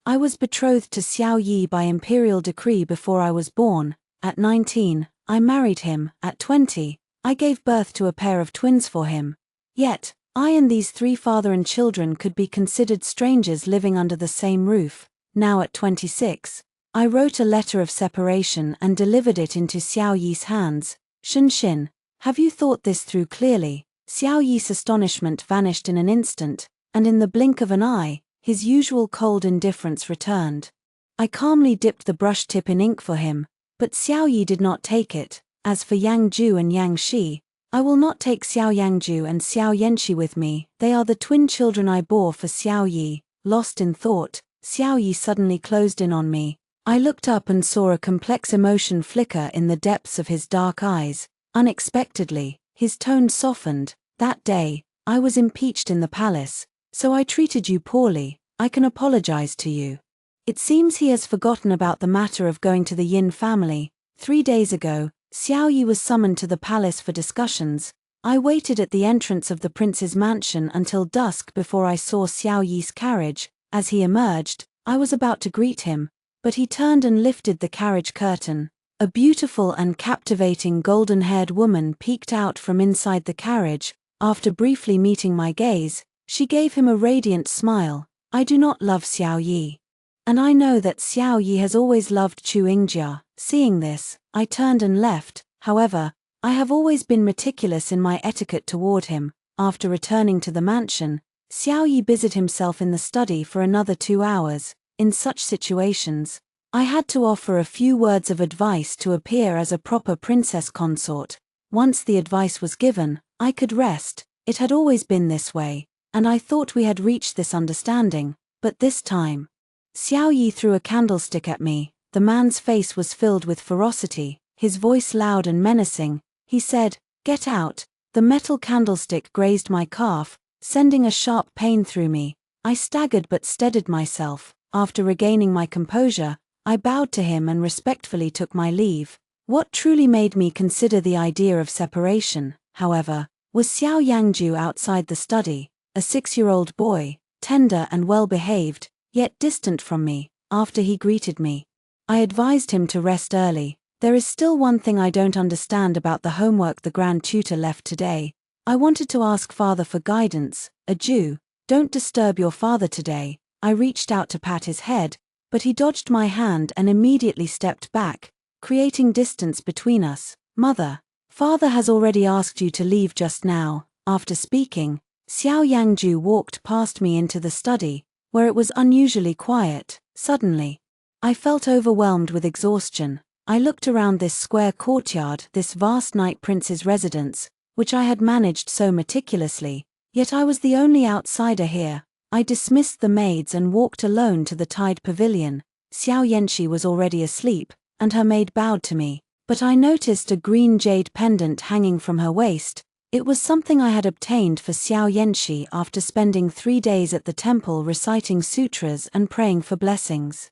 I was betrothed to Xiao Yi by imperial decree before I was born. At 19, I married him. At 20, I gave birth to a pair of twins for him. Yet, I and these 3 father and children could be considered strangers living under the same roof. Now at 26, I wrote a letter of separation and delivered it into Xiao Yi's hands. Xianxia, have you thought this through clearly? Xiao Yi's astonishment vanished in an instant, and in the blink of an eye, his usual cold indifference returned. I calmly dipped the brush tip in ink for him, but Xiao Yi did not take it. As for Yang Ju and Yang Shi, I will not take Xiao Yangju and Xiao Yanxi with me. They are the twin children I bore for Xiao Yi. Lost in thought, Xiao Yi suddenly closed in on me. I looked up and saw a complex emotion flicker in the depths of his dark eyes. Unexpectedly, his tone softened. That day, I was impeached in the palace, so I treated you poorly. I can apologize to you. It seems he has forgotten about the matter of going to the Yin family. 3 days ago, Xiao Yi was summoned to the palace for discussions. I waited at the entrance of the prince's mansion until dusk before I saw Xiao Yi's carriage. As he emerged, I was about to greet him, but he turned and lifted the carriage curtain. A beautiful and captivating golden-haired woman peeked out from inside the carriage. After briefly meeting my gaze, she gave him a radiant smile. I do not love Xiao Yi. And I know that Xiao Yi has always loved Chu Yingjia. Seeing this, I turned and left. However, I have always been meticulous in my etiquette toward him. After returning to the mansion, Xiao Yi busied himself in the study for another 2 hours. In such situations, I had to offer a few words of advice to appear as a proper princess consort. Once the advice was given, I could rest. It had always been this way, and I thought we had reached this understanding, but this time. Xiao Yi threw a candlestick at me. The man's face was filled with ferocity, his voice loud and menacing. He said, "Get out." The metal candlestick grazed my calf, sending a sharp pain through me. I staggered but steadied myself. After regaining my composure, I bowed to him and respectfully took my leave. What truly made me consider the idea of separation, however, was Xiao Yangju outside the study, a 6-year-old boy, tender and well-behaved, yet distant from me. After he greeted me, I advised him to rest early. There is still one thing I don't understand about the homework the grand tutor left today. I wanted to ask father for guidance. Adieu, don't disturb your father today. I reached out to pat his head, but he dodged my hand and immediately stepped back, creating distance between us. Mother, father has already asked you to leave just now. After speaking, Xiao Yangju walked past me into the study, where it was unusually quiet. Suddenly, I felt overwhelmed with exhaustion. I looked around this square courtyard, this vast night prince's residence, which I had managed so meticulously, yet I was the only outsider here. I dismissed the maids and walked alone to the Tide Pavilion. Xiao Yanxi was already asleep, and her maid bowed to me, but I noticed a green jade pendant hanging from her waist. It was something I had obtained for Xiao Yanxi after spending 3 days at the temple reciting sutras and praying for blessings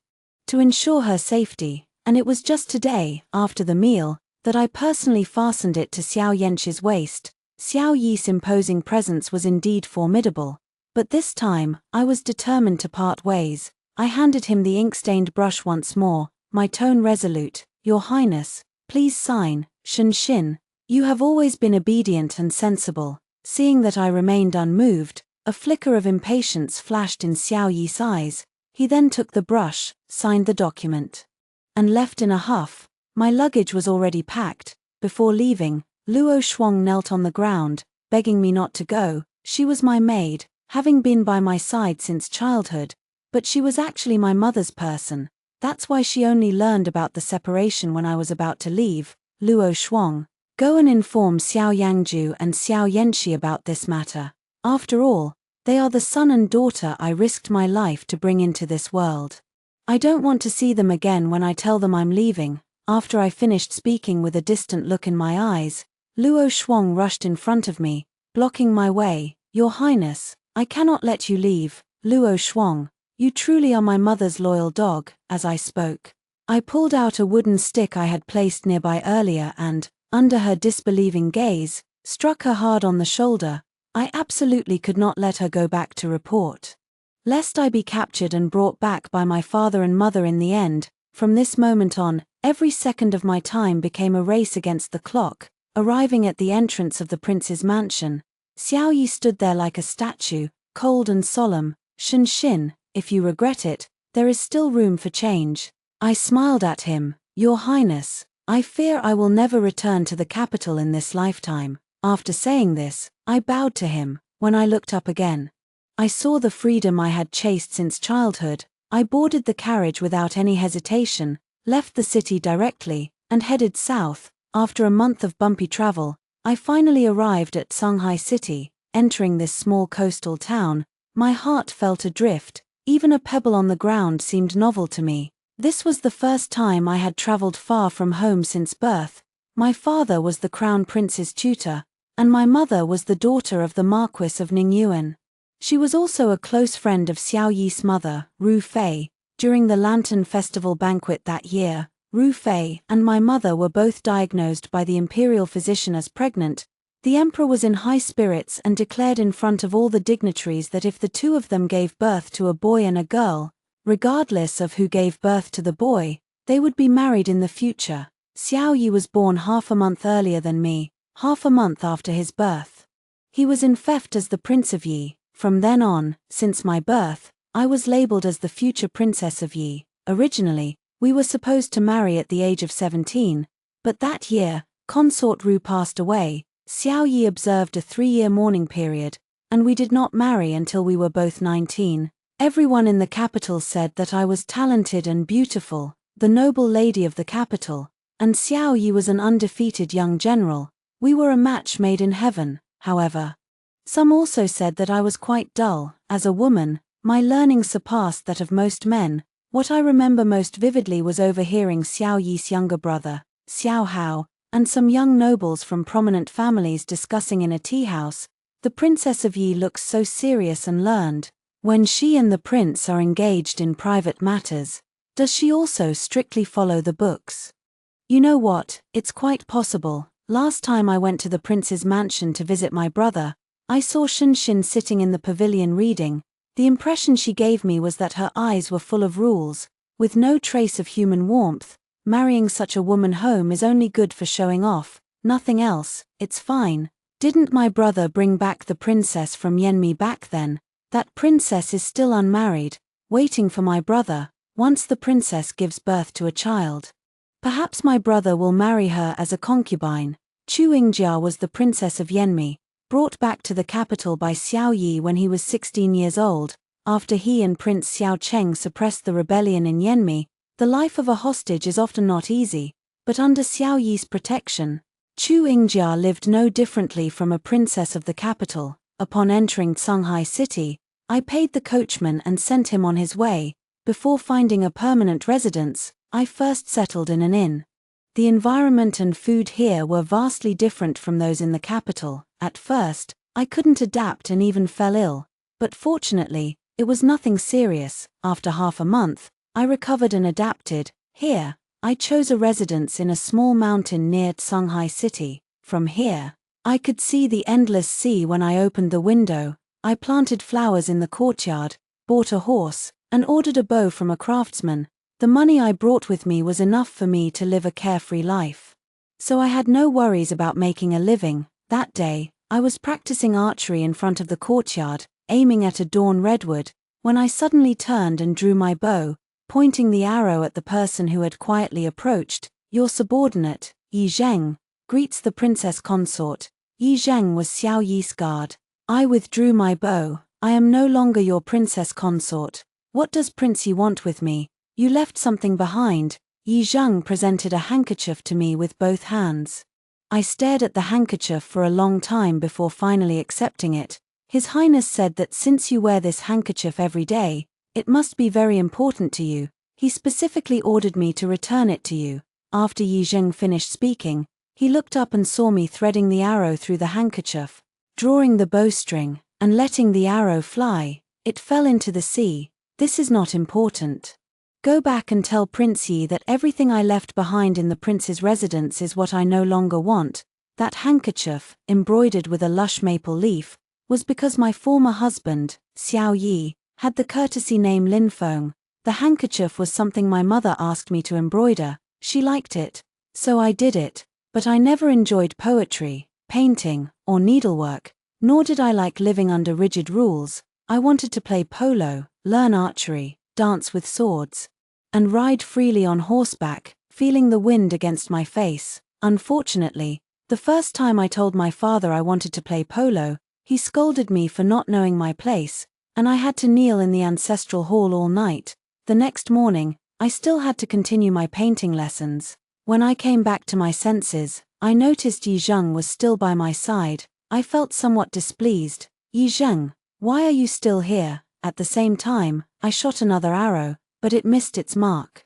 to ensure her safety, and it was just today, after the meal, that I personally fastened it to Xiao Yanxi's waist. Xiao Yi's imposing presence was indeed formidable, but this time, I was determined to part ways. I handed him the ink-stained brush once more, my tone resolute. Your Highness, please sign. Xianxia, you have always been obedient and sensible. Seeing that I remained unmoved, a flicker of impatience flashed in Xiao Yi's eyes. He then took the brush, signed the document, and left in a huff. My luggage was already packed. Before leaving, Luo Shuang knelt on the ground, begging me not to go. She was my maid, having been by my side since childhood, but she was actually my mother's person. That's why she only learned about the separation when I was about to leave. Luo Shuang, go and inform Xiao Yangju and Xiao Yanxi about this matter. After all, they are the son and daughter I risked my life to bring into this world. I don't want to see them again when I tell them I'm leaving. After I finished speaking with a distant look in my eyes, Luo Shuang rushed in front of me, blocking my way. Your Highness, I cannot let you leave. Luo Shuang, you truly are my mother's loyal dog. As I spoke, I pulled out a wooden stick I had placed nearby earlier and, under her disbelieving gaze, struck her hard on the shoulder. I absolutely could not let her go back to report. lest I be captured and brought back by my father and mother in the end. From this moment on, every second of my time became a race against the clock. Arriving at the entrance of the prince's mansion, Xiao Yi stood there like a statue, cold and solemn. Xin, if you regret it, there is still room for change. I smiled at him. Your Highness, I fear I will never return to the capital in this lifetime. After saying this, I bowed to him. When I looked up again, I saw the freedom I had chased since childhood. I boarded the carriage without any hesitation, left the city directly, and headed south. After a month of bumpy travel, I finally arrived at Shanghai City. Entering this small coastal town, my heart felt adrift. Even a pebble on the ground seemed novel to me. This was the first time I had traveled far from home since birth. My father was the crown prince's tutor, and my mother was the daughter of the Marquis of Ningyuan. She was also a close friend of Xiao Yi's mother, Ru Fei. During the Lantern Festival banquet that year, Ru Fei and my mother were both diagnosed by the imperial physician as pregnant. The emperor was in high spirits and declared in front of all the dignitaries that if the two of them gave birth to a boy and a girl, regardless of who gave birth to the boy, they would be married in the future. Xiao Yi was born half a month earlier than me, half a month after his birth. He was infeft as the Prince of Yi. From then on, since my birth, I was labeled as the future Princess of Yi. Originally, we were supposed to marry at the age of 17, but that year, Consort Ru passed away. Xiao Yi observed a 3-year mourning period, and we did not marry until we were both 19. Everyone in the capital said that I was talented and beautiful, the noble lady of the capital, and Xiao Yi was an undefeated young general. We were a match made in heaven. However, some also said that I was quite dull. As a woman, my learning surpassed that of most men. What I remember most vividly was overhearing Xiao Yi's younger brother, Xiao Hao, and some young nobles from prominent families discussing in a tea house, "The Princess of Yi looks so serious and learned. When she and the prince are engaged in private matters, does she also strictly follow the books?" You know what, it's quite possible. Last time I went to the prince's mansion to visit my brother, I saw Xin sitting in the pavilion reading. The impression she gave me was that her eyes were full of rules, with no trace of human warmth. Marrying such a woman home is only good for showing off, nothing else. It's fine. Didn't my brother bring back the princess from Yanmi back then? That princess is still unmarried, waiting for my brother, once the princess gives birth to a child. Perhaps my brother will marry her as a concubine. Chu Yingjia was the princess of Yanmi, brought back to the capital by Xiao Yi when he was 16 years old, after he and Prince Xiao Cheng suppressed the rebellion in Yanmi. The life of a hostage is often not easy, but under Xiao Yi's protection, Chu Yingjia lived no differently from a princess of the capital. Upon entering Shanghai City, I paid the coachman and sent him on his way. Before finding a permanent residence, I first settled in an inn. The environment and food here were vastly different from those in the capital. At first, I couldn't adapt and even fell ill, but fortunately, it was nothing serious. After half a month, I recovered and adapted. Here, I chose a residence in a small mountain near Shanghai City. From here, I could see the endless sea. When I opened the window, I planted flowers in the courtyard, bought a horse, and ordered a bow from a craftsman. The money I brought with me was enough for me to live a carefree life. So I had no worries about making a living. That day, I was practicing archery in front of the courtyard, aiming at a dawn redwood, when I suddenly turned and drew my bow, pointing the arrow at the person who had quietly approached. "Your subordinate, Yi Zheng, greets the princess consort." Yi Zheng was Xiao Yi's guard. I withdrew my bow. "I am no longer your princess consort. What does Prince Yi want with me? You left something behind." Yi Zheng presented a handkerchief to me with both hands. I stared at the handkerchief for a long time before finally accepting it. His Highness said that since you wear this handkerchief every day, it must be very important to you. He specifically ordered me to return it to you. After Yi Zheng finished speaking, he looked up and saw me threading the arrow through the handkerchief, drawing the bowstring, and letting the arrow fly. It fell into the sea. "This is not important. Go back and tell Prince Yi that everything I left behind in the prince's residence is what I no longer want." That handkerchief, embroidered with a lush maple leaf, was because my former husband, Xiao Yi, had the courtesy name Lin Feng. The handkerchief was something my mother asked me to embroider. She liked it, so I did it, but I never enjoyed poetry, painting, or needlework, nor did I like living under rigid rules. I wanted to play polo, learn archery, dance with swords, and ride freely on horseback, feeling the wind against my face. Unfortunately, the first time I told my father I wanted to play polo, he scolded me for not knowing my place, and I had to kneel in the ancestral hall all night. The next morning, I still had to continue my painting lessons. When I came back to my senses, I noticed Yi Zheng was still by my side. I felt somewhat displeased. Yi Zheng, why are you still here? At the same time, I shot another arrow, but it missed its mark,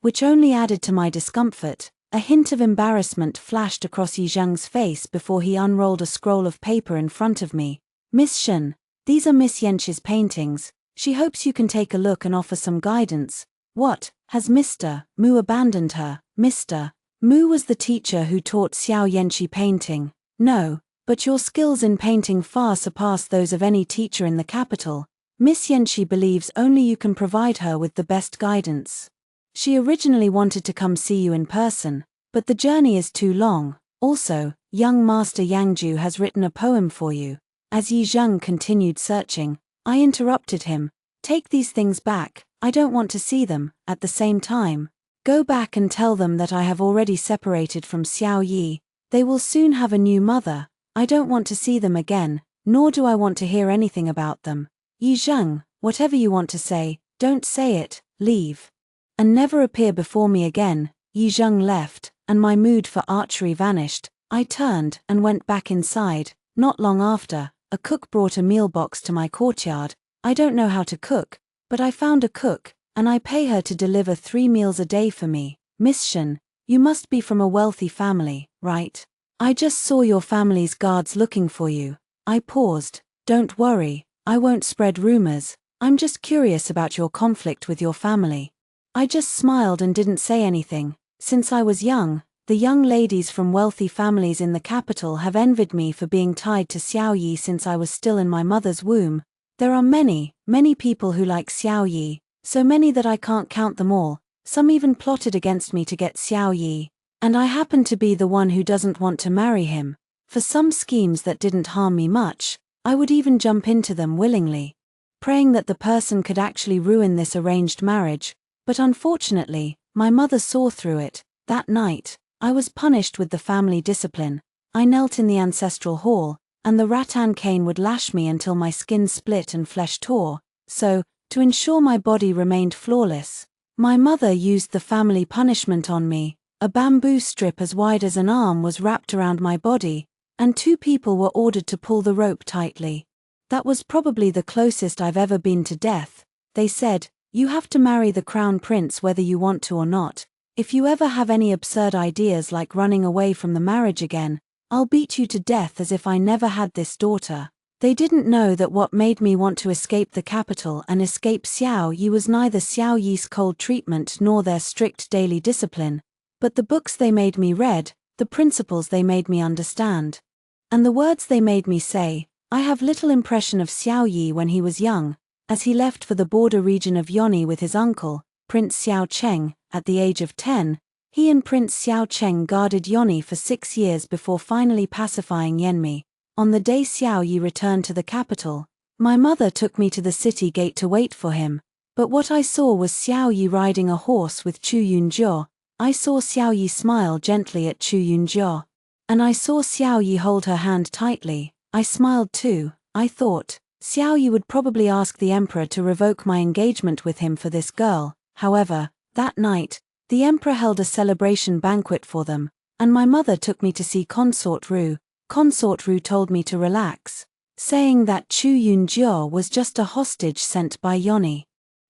which only added to my discomfort. A hint of embarrassment flashed across Yi Zheng's face before he unrolled a scroll of paper in front of me. Miss Shen, these are Miss Xianxia's paintings. She hopes you can take a look and offer some guidance. What, has Mr. Mu abandoned her? Mr. Mu was the teacher who taught Xiao Yanqi painting. No, but your skills in painting far surpass those of any teacher in the capital. Miss Yanqi believes only you can provide her with the best guidance. She originally wanted to come see you in person, but the journey is too long. Also, young Master Yangju has written a poem for you. As Yi Zheng continued searching, I interrupted him. Take these things back, I don't want to see them. At the same time, go back and tell them that I have already separated from Xiao Yi. They will soon have a new mother. I don't want to see them again, nor do I want to hear anything about them. Yi Zheng, whatever you want to say, don't say it, leave. And never appear before me again. Yi Zheng left, and my mood for archery vanished. I turned and went back inside. Not long after, a cook brought a meal box to my courtyard. I don't know how to cook, but I found a cook, and I pay her to deliver 3 meals a day for me. Miss Shen, you must be from a wealthy family, right? I just saw your family's guards looking for you. I paused. Don't worry, I won't spread rumors. I'm just curious about your conflict with your family. I just smiled and didn't say anything. Since I was young, the young ladies from wealthy families in the capital have envied me for being tied to Xiao Yi since I was still in my mother's womb. There are many, many people who like Xiao Yi, so many that I can't count them all. Some even plotted against me to get Xiao Yi, and I happen to be the one who doesn't want to marry him. For some schemes that didn't harm me much, I would even jump into them willingly, praying that the person could actually ruin this arranged marriage. But unfortunately, my mother saw through it. That night, I was punished with the family discipline. I knelt in the ancestral hall, and the rattan cane would lash me until my skin split and flesh tore. So, to ensure my body remained flawless, my mother used the family punishment on me. A bamboo strip as wide as an arm was wrapped around my body, and 2 people were ordered to pull the rope tightly. That was probably the closest I've ever been to death. They said, you have to marry the crown prince whether you want to or not. If you ever have any absurd ideas like running away from the marriage again, I'll beat you to death as if I never had this daughter. They didn't know that what made me want to escape the capital and escape Xiao Yi was neither Xiao Yi's cold treatment nor their strict daily discipline, but the books they made me read, the principles they made me understand, and the words they made me say. I have little impression of Xiao Yi when he was young, as he left for the border region of Yoni with his uncle, Prince Xiao Cheng. At the age of 10, he and Prince Xiao Cheng guarded Yoni for 6 years before finally pacifying Yanmi. On the day Xiao Yi returned to the capital, my mother took me to the city gate to wait for him, but what I saw was Xiao Yi riding a horse with Chu Yunjiao. I saw Xiao Yi smile gently at Chu Yunjiao, and I saw Xiao Yi hold her hand tightly. I smiled too. I thought, Xiao Yi would probably ask the emperor to revoke my engagement with him for this girl. However, that night, the emperor held a celebration banquet for them, and my mother took me to see Consort Ru. Consort Ru told me to relax, saying that Chu Yunjiao was just a hostage sent by Yoni,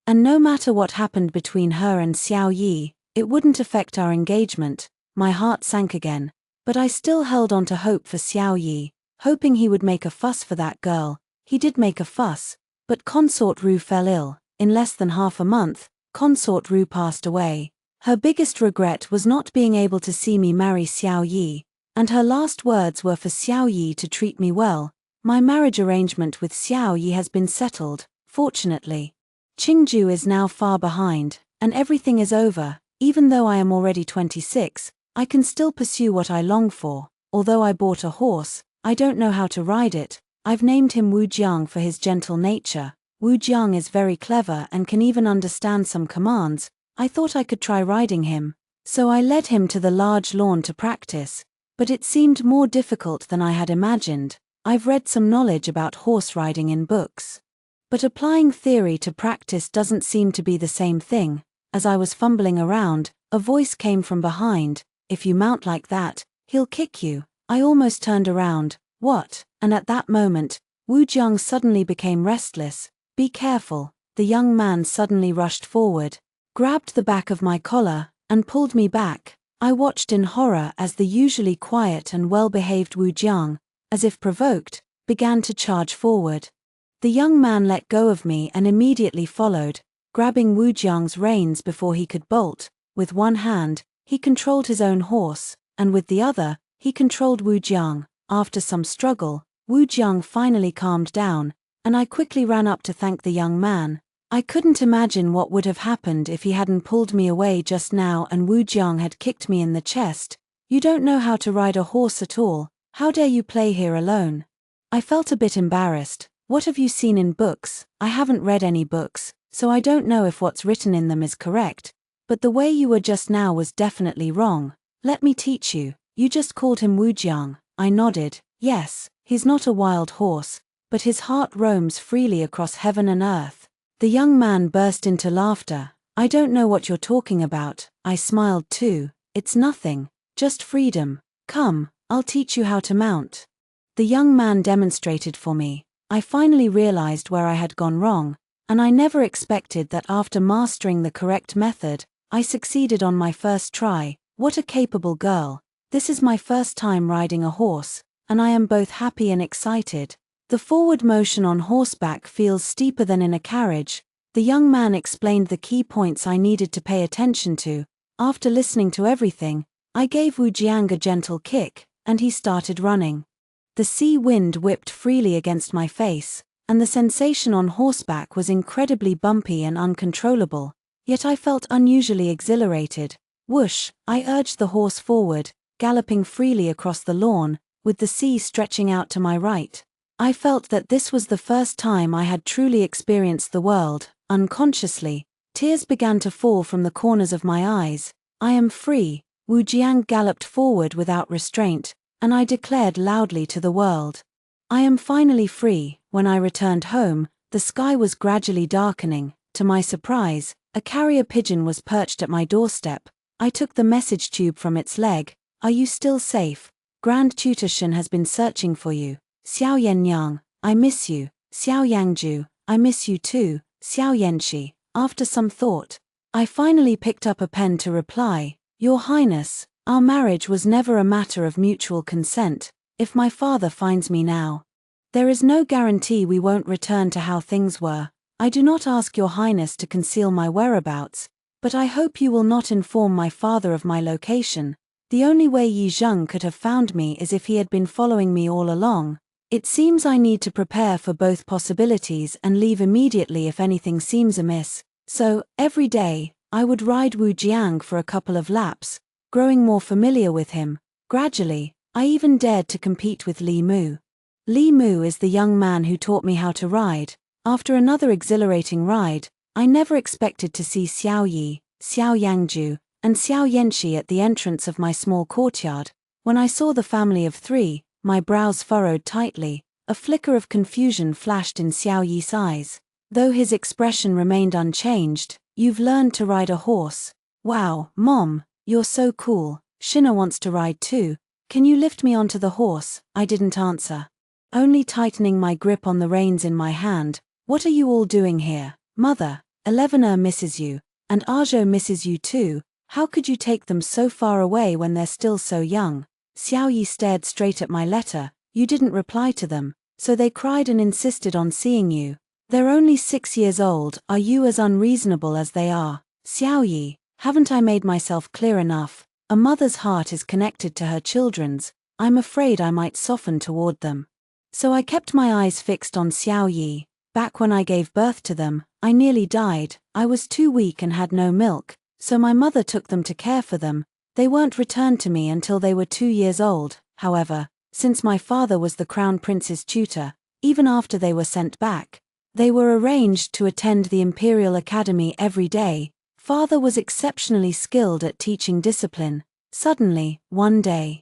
and no matter what happened between her and Xiao Yi, it wouldn't affect our engagement. My heart sank again, but I still held on to hope for Xiao Yi, hoping he would make a fuss for that girl. He did make a fuss, but Consort Ru fell ill. In less than half a month, Consort Ru passed away. Her biggest regret was not being able to see me marry Xiao Yi, and her last words were for Xiao Yi to treat me well. My marriage arrangement with Xiao Yi has been settled. fortunately. Qingju is now far behind, and everything is over. Even though I am already 26, I can still pursue what I long for. Although I bought a horse, I don't know how to ride it. I've named him Wu Jiang for his gentle nature. Wu Jiang is very clever and can even understand some commands. I thought I could try riding him. So I led him to the large lawn to practice. But it seemed more difficult than I had imagined. I've read some knowledge about horse riding in books. But applying theory to practice doesn't seem to be the same thing. As I was fumbling around, a voice came from behind. If you mount like that, he'll kick you. I almost turned around. What? And at that moment, Wu Jiang suddenly became restless. Be careful. The young man suddenly rushed forward, grabbed the back of my collar, and pulled me back. I watched in horror as the usually quiet and well-behaved Wu Jiang, as if provoked, began to charge forward. The young man let go of me and immediately followed, grabbing Wu Jiang's reins before he could bolt. With one hand, he controlled his own horse, and with the other, he controlled Wu Jiang. After some struggle, Wu Jiang finally calmed down, and I quickly ran up to thank the young man. I couldn't imagine what would have happened if he hadn't pulled me away just now and Wu Jiang had kicked me in the chest. You don't know how to ride a horse at all. How dare you play here alone? I felt a bit embarrassed. What have you seen in books? I haven't read any books, so I don't know if what's written in them is correct. But the way you were just now was definitely wrong. Let me teach you. You just called him Wu Jiang. I nodded. Yes, he's not a wild horse, but his heart roams freely across heaven and earth. The young man burst into laughter. I don't know what you're talking about. I smiled too. It's nothing. Just freedom. Come, I'll teach you how to mount. The young man demonstrated for me. I finally realized where I had gone wrong, and I never expected that after mastering the correct method, I succeeded on my first try. What a capable girl. This is my first time riding a horse, and I am both happy and excited. The forward motion on horseback feels steeper than in a carriage. The young man explained the key points I needed to pay attention to. After listening to everything, I gave Wu Jiang a gentle kick, and he started running. The sea wind whipped freely against my face, and the sensation on horseback was incredibly bumpy and uncontrollable, yet I felt unusually exhilarated. Whoosh, I urged the horse forward, galloping freely across the lawn, with the sea stretching out to my right. I felt that this was the first time I had truly experienced the world. Unconsciously, tears began to fall from the corners of my eyes. I am free. Wu Jiang galloped forward without restraint, and I declared loudly to the world. I am finally free. When I returned home, the sky was gradually darkening. To my surprise, a carrier pigeon was perched at my doorstep. I took the message tube from its leg. Are you still safe? Grand Tutor Shen has been searching for you. Xiao Yenyang, I miss you. Xiao Yangju, I miss you too. Xiao Yanxi. After some thought, I finally picked up a pen to reply. Your Highness, our marriage was never a matter of mutual consent. If my father finds me now, there is no guarantee we won't return to how things were. I do not ask your Highness to conceal my whereabouts, but I hope you will not inform my father of my location. The only way Yi Zheng could have found me is if he had been following me all along. It seems I need to prepare for both possibilities and leave immediately if anything seems amiss. So, every day, I would ride Wu Jiang for a couple of laps, growing more familiar with him. Gradually, I even dared to compete with Li Mu. Li Mu is the young man who taught me how to ride. After another exhilarating ride, I never expected to see Xiao Yi, Xiao Yangju, and Xiao Yanxi at the entrance of my small courtyard. When I saw the family of three, my brows furrowed tightly. A flicker of confusion flashed in Xiao Yi's eyes. Though his expression remained unchanged. You've learned to ride a horse. Wow, Mom, you're so cool. Shina wants to ride too. Can you lift me onto the horse? I didn't answer, only tightening my grip on the reins in my hand. What are you all doing here? Mother, Elevenor misses you, and Arjo misses you too. How could you take them so far away when they're still so young? Xiao Yi stared straight at my letter. You didn't reply to them, so they cried and insisted on seeing you. They're only 6 years old. Are you as unreasonable as they are? Xiao Yi, haven't I made myself clear enough? A mother's heart is connected to her children's. I'm afraid I might soften toward them. So I kept my eyes fixed on Xiao Yi. Back when I gave birth to them, I nearly died. I was too weak and had no milk, so my mother took them to care for them. They weren't returned to me until they were 2 years old. However, since my father was the Crown Prince's tutor, even after they were sent back, they were arranged to attend the Imperial Academy every day. Father was exceptionally skilled at teaching discipline. Suddenly, one day,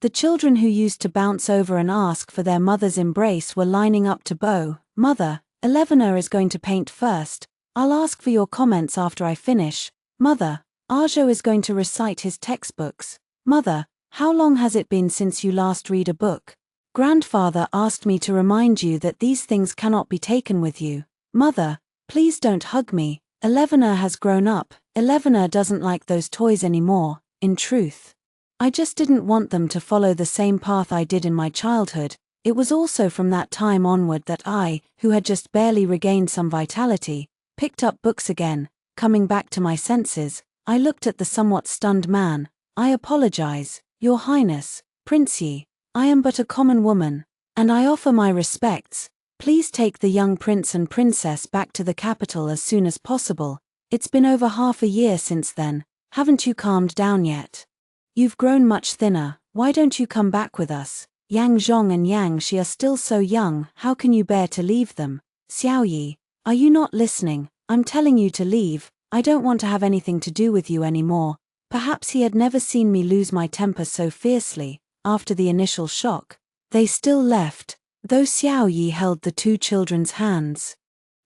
the children who used to bounce over and ask for their mother's embrace were lining up to bow. Mother, Elevena is going to paint first. I'll ask for your comments after I finish. Mother, Arjo is going to recite his textbooks. Mother, how long has it been since you last read a book? Grandfather asked me to remind you that these things cannot be taken with you. Mother, please don't hug me. Elevena has grown up. Elevena doesn't like those toys anymore. In truth, I just didn't want them to follow the same path I did in my childhood. It was also from that time onward that I, who had just barely regained some vitality, picked up books again. Coming back to my senses, I looked at the somewhat stunned man. I apologize, Your Highness, Prince Yi. I am but a common woman, and I offer my respects. Please take the young prince and princess back to the capital as soon as possible. It's been over half a year since then. Haven't you calmed down yet? You've grown much thinner. Why don't you come back with us? Yang Zhong and Yang Shi are still so young. How can you bear to leave them? Xiao Yi, are you not listening? I'm telling you to leave. I don't want to have anything to do with you anymore. Perhaps he had never seen me lose my temper so fiercely. After the initial shock, they still left, though Xiao Yi held the two children's hands.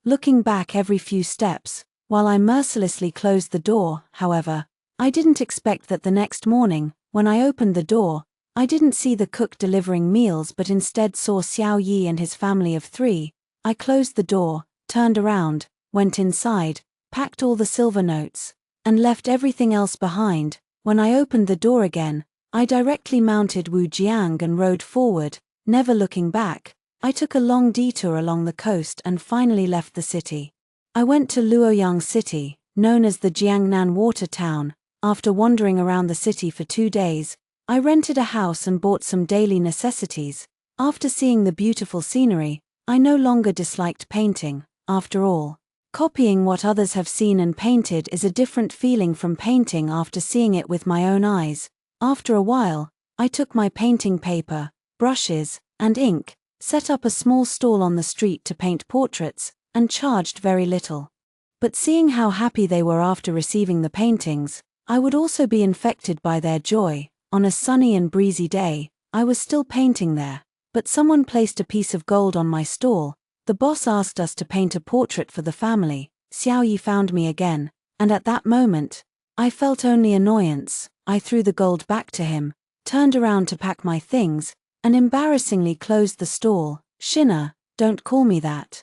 Looking back every few steps, while I mercilessly closed the door, however, I didn't expect that the next morning, when I opened the door, I didn't see the cook delivering meals but instead saw Xiao Yi and his family of 3. I closed the door, turned around, went inside, packed all the silver notes, and left everything else behind. When I opened the door again, I directly mounted Wu Jiang and rode forward, never looking back. I took a long detour along the coast and finally left the city. I went to Luoyang City, known as the Jiangnan Water Town. After wandering around the city for 2 days, I rented a house and bought some daily necessities. After seeing the beautiful scenery, I no longer disliked painting. After all, copying what others have seen and painted is a different feeling from painting after seeing it with my own eyes. After a while, I took my painting paper, brushes, and ink, set up a small stall on the street to paint portraits, and charged very little. But seeing how happy they were after receiving the paintings, I would also be infected by their joy. On a sunny and breezy day, I was still painting there, but someone placed a piece of gold on my stall. The boss asked us to paint a portrait for the family. Xiao Yi found me again, and at that moment, I felt only annoyance. I threw the gold back to him, turned around to pack my things, and embarrassingly closed the stall. Shina, don't call me that.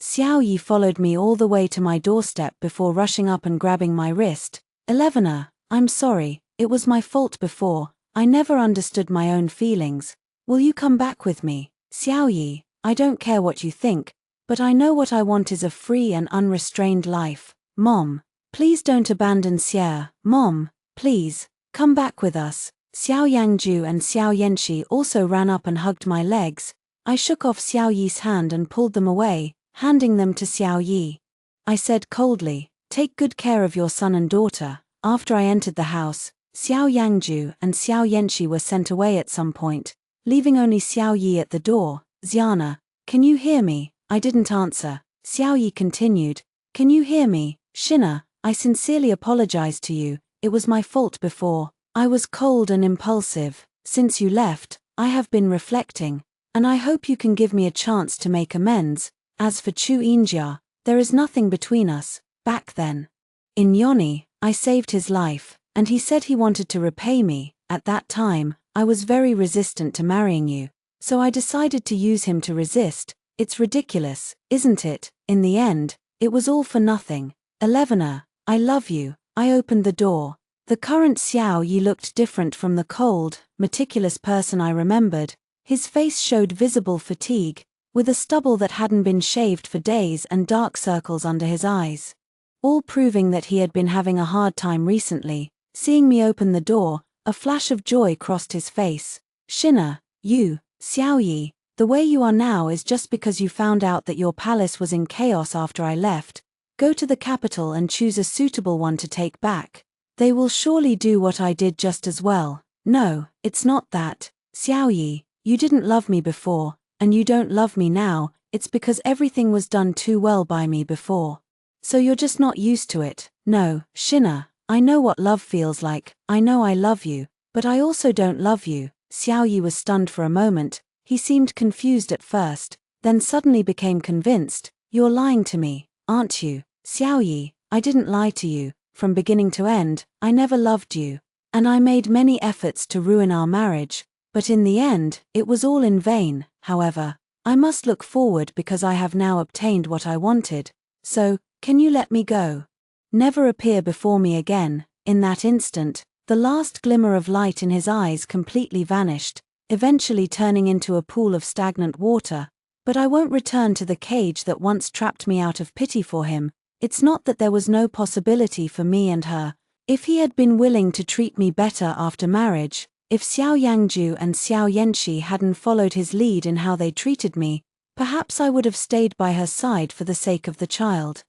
Xiao Yi followed me all the way to my doorstep before rushing up and grabbing my wrist. Elevena, I'm sorry, it was my fault before. I never understood my own feelings. Will you come back with me? Xiao Yi, I don't care what you think, but I know what I want is a free and unrestrained life. Mom, please don't abandon Xia. Mom, please, come back with us. Xiao Yangju and Xiao Yanxi also ran up and hugged my legs. I shook off Xiao Yi's hand and pulled them away, handing them to Xiao Yi. I said coldly, take good care of your son and daughter. After I entered the house, Xiao Yangju and Xiao Yanxi were sent away at some point, leaving only Xiao Yi at the door. Xiana, can you hear me? I didn't answer. Xiao Yi continued, can you hear me? Shina, I sincerely apologize to you. It was my fault before. I was cold and impulsive. Since you left, I have been reflecting, and I hope you can give me a chance to make amends. As for Chu Yinjia, there is nothing between us. Back then, in Yoni, I saved his life, and he said he wanted to repay me. At that time, I was very resistant to marrying you, so I decided to use him to resist. It's ridiculous, isn't it? In the end, it was all for nothing. Elevena, I love you. I opened the door. The current Xiao Yi looked different from the cold, meticulous person I remembered. His face showed visible fatigue, with a stubble that hadn't been shaved for days and dark circles under his eyes, all proving that he had been having a hard time recently. Seeing me open the door, a flash of joy crossed his face. Shina, you, Xiao Yi, The way you are now is just because you found out that your palace was in chaos after I left. Go to the capital and choose a suitable one to take back. They will surely do what I did just as well. No, it's not that. Xiaoyi, you didn't love me before, and you don't love me now. It's because everything was done too well by me before. So you're just not used to it. No, Shina, I know what love feels like. I know I love you, but I also don't love you. Xiaoyi was stunned for a moment. He seemed confused at first, then suddenly became convinced. You're lying to me, aren't you? Xiaoyi, I didn't lie to you. From beginning to end, I never loved you. And I made many efforts to ruin our marriage, but in the end, it was all in vain. However, I must look forward because I have now obtained what I wanted. So, can you let me go? Never appear before me again. In that instant, the last glimmer of light in his eyes completely vanished, eventually turning into a pool of stagnant water. But I won't return to the cage that once trapped me out of pity for him. It's not that there was no possibility for me and her. If he had been willing to treat me better after marriage, if Xiao Yangju and Xiao Yanxi hadn't followed his lead in how they treated me, perhaps I would have stayed by her side for the sake of the child.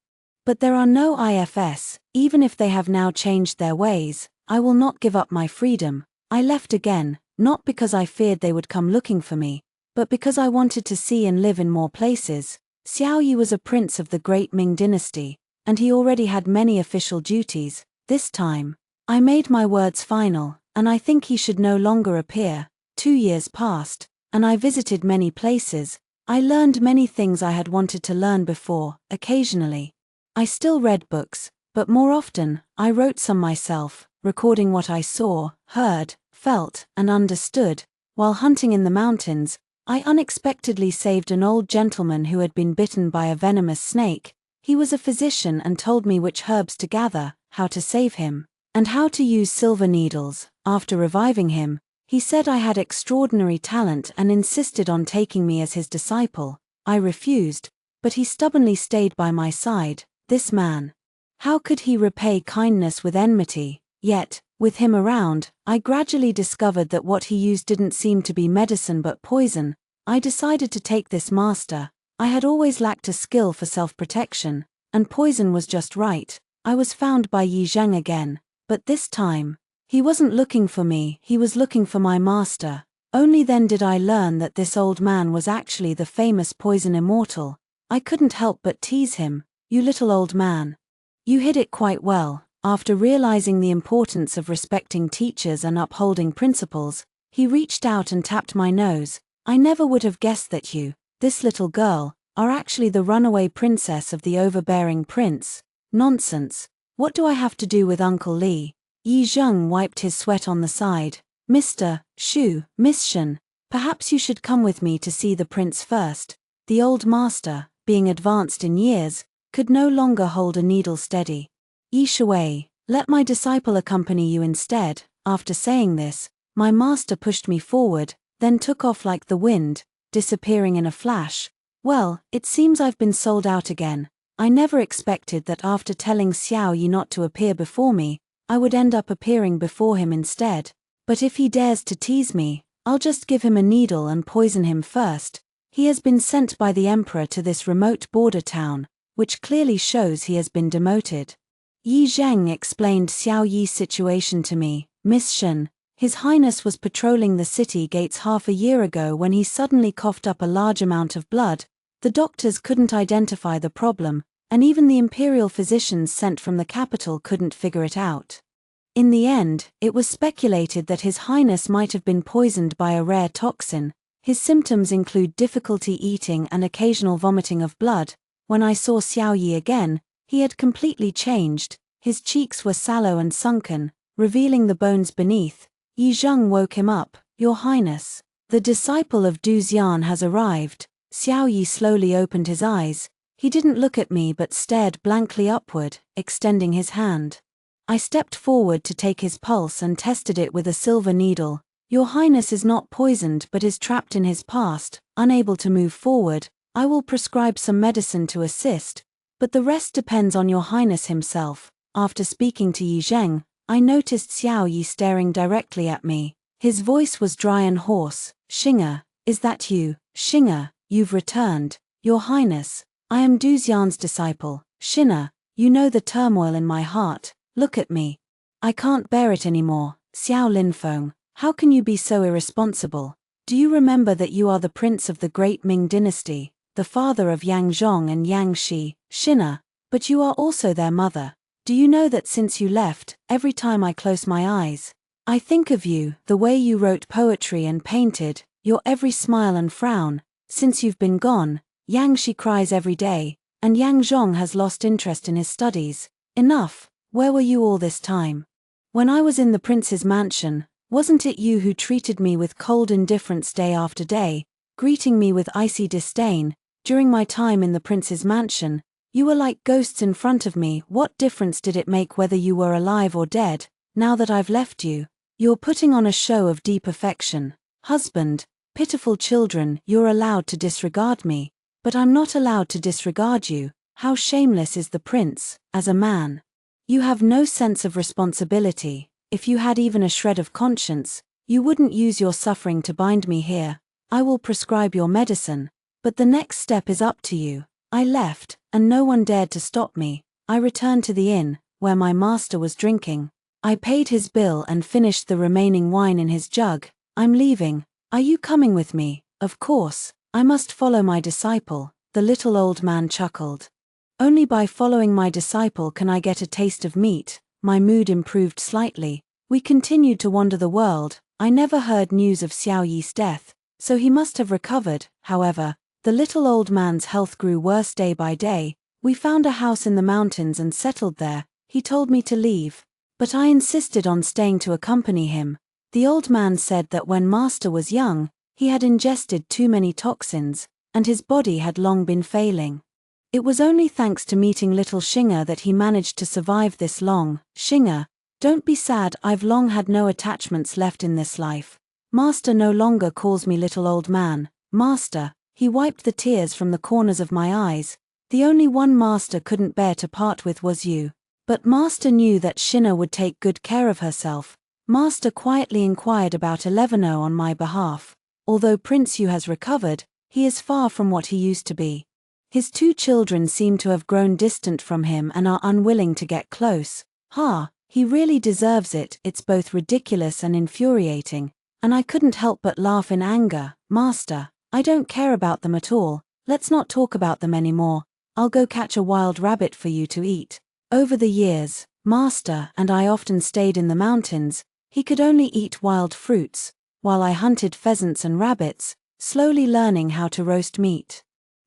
But there are no ifs, even if they have now changed their ways. I will not give up my freedom. I left again, not because I feared they would come looking for me, but because I wanted to see and live in more places. Xiao Yi was a prince of the great Ming dynasty, and he already had many official duties. This time, I made my words final, and I think he should no longer appear. 2 years passed, and I visited many places. I learned many things I had wanted to learn before. Occasionally, I still read books, but more often, I wrote some myself, recording what I saw, heard, felt, and understood. While hunting in the mountains, I unexpectedly saved an old gentleman who had been bitten by a venomous snake. He was a physician and told me which herbs to gather, how to save him, and how to use silver needles. After reviving him, he said I had extraordinary talent and insisted on taking me as his disciple. I refused, but he stubbornly stayed by my side. This man. How could he repay kindness with enmity? Yet, with him around, I gradually discovered that what he used didn't seem to be medicine but poison. I decided to take this master. I had always lacked a skill for self-protection, and poison was just right. I was found by Yi Zheng again, but this time, he wasn't looking for me, he was looking for my master. Only then did I learn that this old man was actually the famous poison immortal. I couldn't help but tease him. You little old man. You hid it quite well. After realizing the importance of respecting teachers and upholding principles, he reached out and tapped my nose. I never would have guessed that you, this little girl, are actually the runaway princess of the overbearing prince. Nonsense. What do I have to do with Uncle Li? Yi Zheng wiped his sweat on the side. Mr. Shu, Miss Shen, perhaps you should come with me to see the prince first. The old master, being advanced in years, could no longer hold a needle steady. Yi Shui, let my disciple accompany you instead. After saying this, my master pushed me forward, then took off like the wind, disappearing in a flash. Well, it seems I've been sold out again. I never expected that after telling Xiao Yi not to appear before me, I would end up appearing before him instead. But if he dares to tease me, I'll just give him a needle and poison him first. He has been sent by the emperor to this remote border town, which clearly shows he has been demoted. Yi Zheng explained Xiao Yi's situation to me. Miss Shen, His Highness was patrolling the city gates half a year ago when he suddenly coughed up a large amount of blood. The doctors couldn't identify the problem, and even the imperial physicians sent from the capital couldn't figure it out. In the end, it was speculated that His Highness might have been poisoned by a rare toxin. His symptoms include difficulty eating and occasional vomiting of blood. When I saw Xiao Yi again, he had completely changed. His cheeks were sallow and sunken, revealing the bones beneath. Yi Zheng woke him up. Your Highness, the disciple of Du Xian has arrived. Xiao Yi slowly opened his eyes. He didn't look at me but stared blankly upward, extending his hand. I stepped forward to take his pulse and tested it with a silver needle. Your Highness is not poisoned but is trapped in his past, unable to move forward. I will prescribe some medicine to assist, but the rest depends on Your Highness himself. After speaking to Yi Zheng, I noticed Xiao Yi staring directly at me. His voice was dry and hoarse. Xing'e, is that you? Xing'e, you've returned, Your Highness. I am Du Xian's disciple, Xing'e. You know the turmoil in my heart, look at me. I can't bear it anymore, Xiao Linfeng. How can you be so irresponsible? Do you remember that you are the prince of the great Ming dynasty, the father of Yang Zhong and Yang Shi, Xing'e, but you are also their mother. Do you know that since you left, every time I close my eyes, I think of you, the way you wrote poetry and painted, your every smile and frown. Since you've been gone, Yang Shi cries every day, and Yang Zhong has lost interest in his studies. Enough, where were you all this time? When I was in the prince's mansion, wasn't it you who treated me with cold indifference day after day, greeting me with icy disdain? During my time in the prince's mansion, you were like ghosts in front of me. What difference did it make whether you were alive or dead? Now that I've left you, you're putting on a show of deep affection. Husband, pitiful children, you're allowed to disregard me, but I'm not allowed to disregard you. How shameless is the prince, as a man. You have no sense of responsibility. If you had even a shred of conscience, you wouldn't use your suffering to bind me here. I will prescribe your medicine, but the next step is up to you. I left, and no one dared to stop me. I returned to the inn, where my master was drinking. I paid his bill and finished the remaining wine in his jug. I'm leaving. Are you coming with me? Of course, I must follow my disciple, the little old man chuckled. Only by following my disciple can I get a taste of meat. My mood improved slightly. We continued to wander the world. I never heard news of Xiao Yi's death, so he must have recovered. However, the little old man's health grew worse day by day. We found a house in the mountains and settled there. He told me to leave, but I insisted on staying to accompany him. The old man said that when Master was young, he had ingested too many toxins, and his body had long been failing. It was only thanks to meeting little Xing'e that he managed to survive this long. Xing'e, don't be sad, I've long had no attachments left in this life. Master no longer calls me little old man. Master, he wiped the tears from the corners of my eyes. The only one Master couldn't bear to part with was you. But Master knew that Xing'e would take good care of herself. Master quietly inquired about 11 on my behalf. Although Prince Yu has recovered, he is far from what he used to be. His 2 children seem to have grown distant from him and are unwilling to get close. He really deserves it. It's both ridiculous and infuriating, and I couldn't help but laugh in anger. Master, I don't care about them at all. Let's not talk about them anymore. I'll go catch a wild rabbit for you to eat. Over the years, Master and I often stayed in the mountains. He could only eat wild fruits, while I hunted pheasants and rabbits, slowly learning how to roast meat.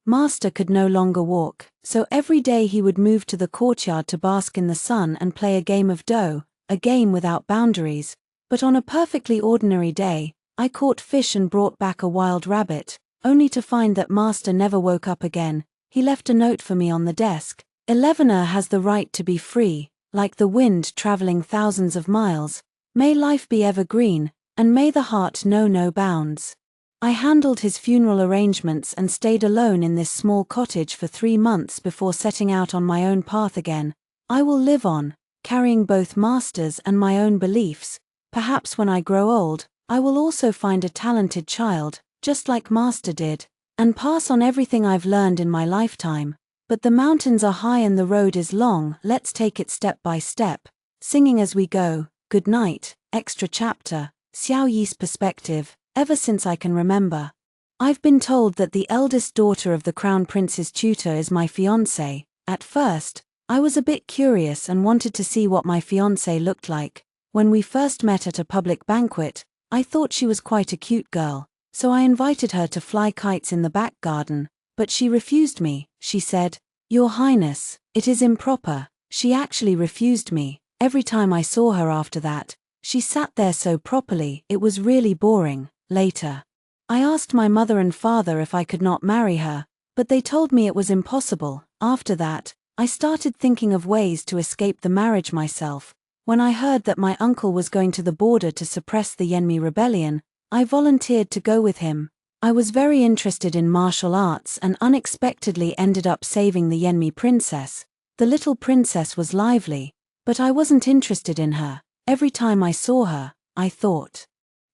Master could no longer walk, so every day he would move to the courtyard to bask in the sun and play a game of Dough, a game without boundaries. But on a perfectly ordinary day, I caught fish and brought back a wild rabbit, only to find that Master never woke up again. He left a note for me on the desk. 11 has the right to be free, like the wind traveling thousands of miles. May life be evergreen, and may the heart know no bounds. I handled his funeral arrangements and stayed alone in this small cottage for 3 months before setting out on my own path again. I will live on, carrying both Master's and my own beliefs. Perhaps when I grow old, I will also find a talented child, just like Master did, and pass on everything I've learned in my lifetime. But the mountains are high and the road is long. Let's take it step by step, singing as we go. Good night. Extra chapter, Xiao Yi's perspective. Ever since I can remember, I've been told that the eldest daughter of the Crown Prince's tutor is my fiancée. At first, I was a bit curious and wanted to see what my fiancée looked like. When we first met at a public banquet, I thought she was quite a cute girl, so I invited her to fly kites in the back garden, but she refused me. She said, "Your Highness, it is improper." She actually refused me. Every time I saw her after that, she sat there so properly, it was really boring. Later, I asked my mother and father if I could not marry her, but they told me it was impossible. After that, I started thinking of ways to escape the marriage myself. When I heard that my uncle was going to the border to suppress the Yanmi rebellion, I volunteered to go with him. I was very interested in martial arts and unexpectedly ended up saving the Yanmi princess. The little princess was lively, but I wasn't interested in her. Every time I saw her, I thought,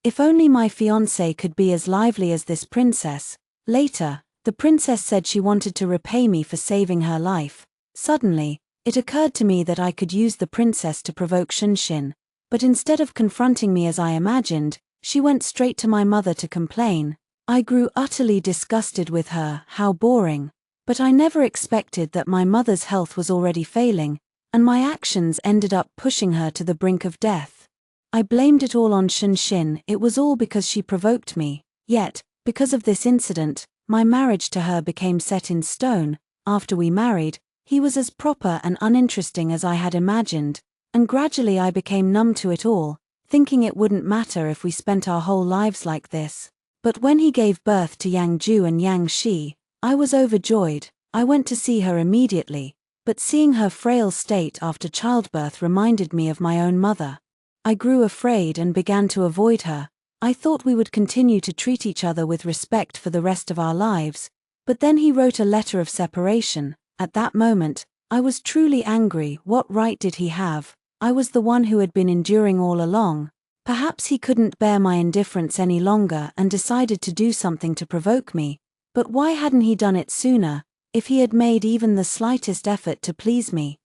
if only my fiancé could be as lively as this princess. Later, the princess said she wanted to repay me for saving her life. Suddenly, it occurred to me that I could use the princess to provoke Xianxia, but instead of confronting me as I imagined, she went straight to my mother to complain. I grew utterly disgusted with her. How boring. But I never expected that my mother's health was already failing, and my actions ended up pushing her to the brink of death. I blamed it all on Xianxia. It was all because she provoked me. Yet, because of this incident, my marriage to her became set in stone. After we married, he was as proper and uninteresting as I had imagined, and gradually I became numb to it all, thinking it wouldn't matter if we spent our whole lives like this. But when he gave birth to Yang Ju and Yang Shi, I was overjoyed. I went to see her immediately, but seeing her frail state after childbirth reminded me of my own mother. I grew afraid and began to avoid her. I thought we would continue to treat each other with respect for the rest of our lives, but then he wrote a letter of separation. At that moment, I was truly angry. What right did he have? I was the one who had been enduring all along. Perhaps he couldn't bear my indifference any longer and decided to do something to provoke me. But why hadn't he done it sooner? If he had made even the slightest effort to please me,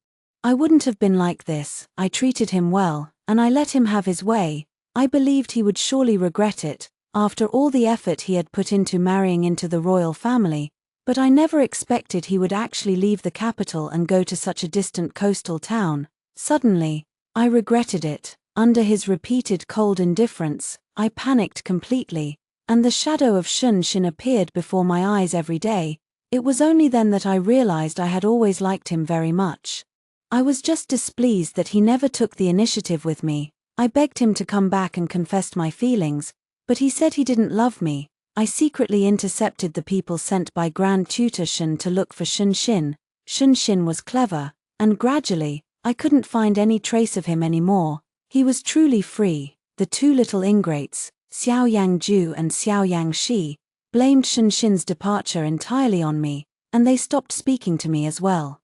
I wouldn't have been like this. I treated him well, and I let him have his way. I believed he would surely regret it, after all the effort he had put into marrying into the royal family, but I never expected he would actually leave the capital and go to such a distant coastal town. Suddenly, I regretted it. Under his repeated cold indifference, I panicked completely, and the shadow of Xianxia appeared before my eyes every day. It was only then that I realized I had always liked him very much. I was just displeased that he never took the initiative with me. I begged him to come back and confessed my feelings, but he said he didn't love me. I secretly intercepted the people sent by Grand Tutor Xian to look for Xianxia. Xianxia was clever, and gradually, I couldn't find any trace of him anymore. He was truly free. The two little ingrates, Xiao Yangju and Xiao Yangxi, blamed Xianxia's departure entirely on me, and they stopped speaking to me as well.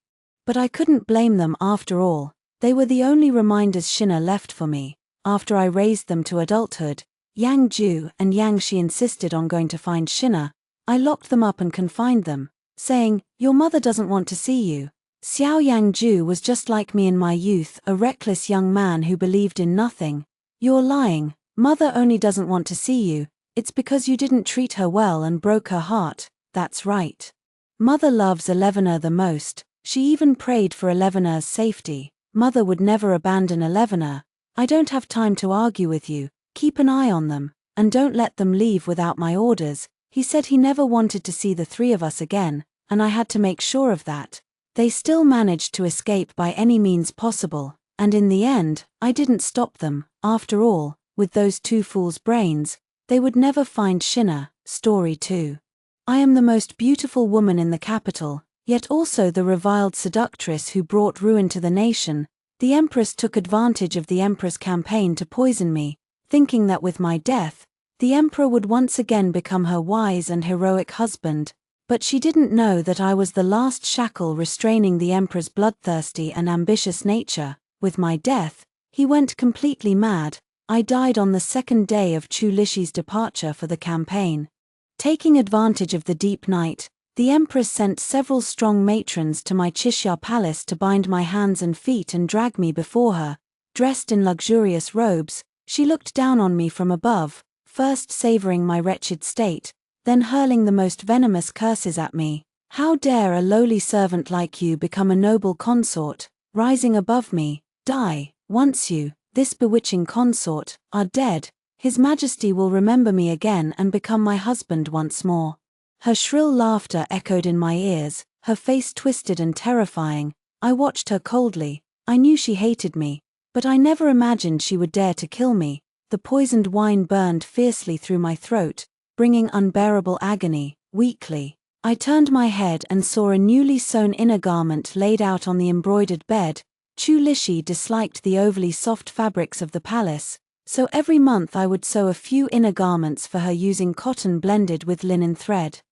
But I couldn't blame them after all. They were the only reminders Xina left for me. After I raised them to adulthood, Yang Ju and Yang Shi insisted on going to find Xina. I locked them up and confined them, saying, "Your mother doesn't want to see you." Xiao Yangju was just like me in my youth, a reckless young man who believed in nothing. "You're lying. Mother only doesn't want to see you. It's because you didn't treat her well and broke her heart." "That's right. Mother loves Elevenor the most. She even prayed for Elevenor's safety. Mother would never abandon Elevenor. I don't have time to argue with you. Keep an eye on them, and don't let them leave without my orders." He said he never wanted to see the three of us again, and I had to make sure of that. They still managed to escape by any means possible, and in the end, I didn't stop them. After all, with those two fools' brains, they would never find Xina. Story 2. I am the most beautiful woman in the capital, yet also the reviled seductress who brought ruin to the nation. The Empress took advantage of the Emperor's campaign to poison me, thinking that with my death, the Emperor would once again become her wise and heroic husband. But she didn't know that I was the last shackle restraining the Emperor's bloodthirsty and ambitious nature. With my death, he went completely mad. I died on the second day of Chu Lishi's departure for the campaign. Taking advantage of the deep night, the Empress sent several strong matrons to my Qixia palace to bind my hands and feet and drag me before her. Dressed in luxurious robes, she looked down on me from above, first savoring my wretched state, then hurling the most venomous curses at me. "How dare a lowly servant like you become a noble consort?" Rising above me, "Die. Once you, this bewitching consort, are dead, His Majesty will remember me again and become my husband once more." Her shrill laughter echoed in my ears, her face twisted and terrifying. I watched her coldly. I knew she hated me, but I never imagined she would dare to kill me. The poisoned wine burned fiercely through my throat, bringing unbearable agony. Weakly, I turned my head and saw a newly sewn inner garment laid out on the embroidered bed. Chu Lishi disliked the overly soft fabrics of the palace, so every month I would sew a few inner garments for her using cotton blended with linen thread.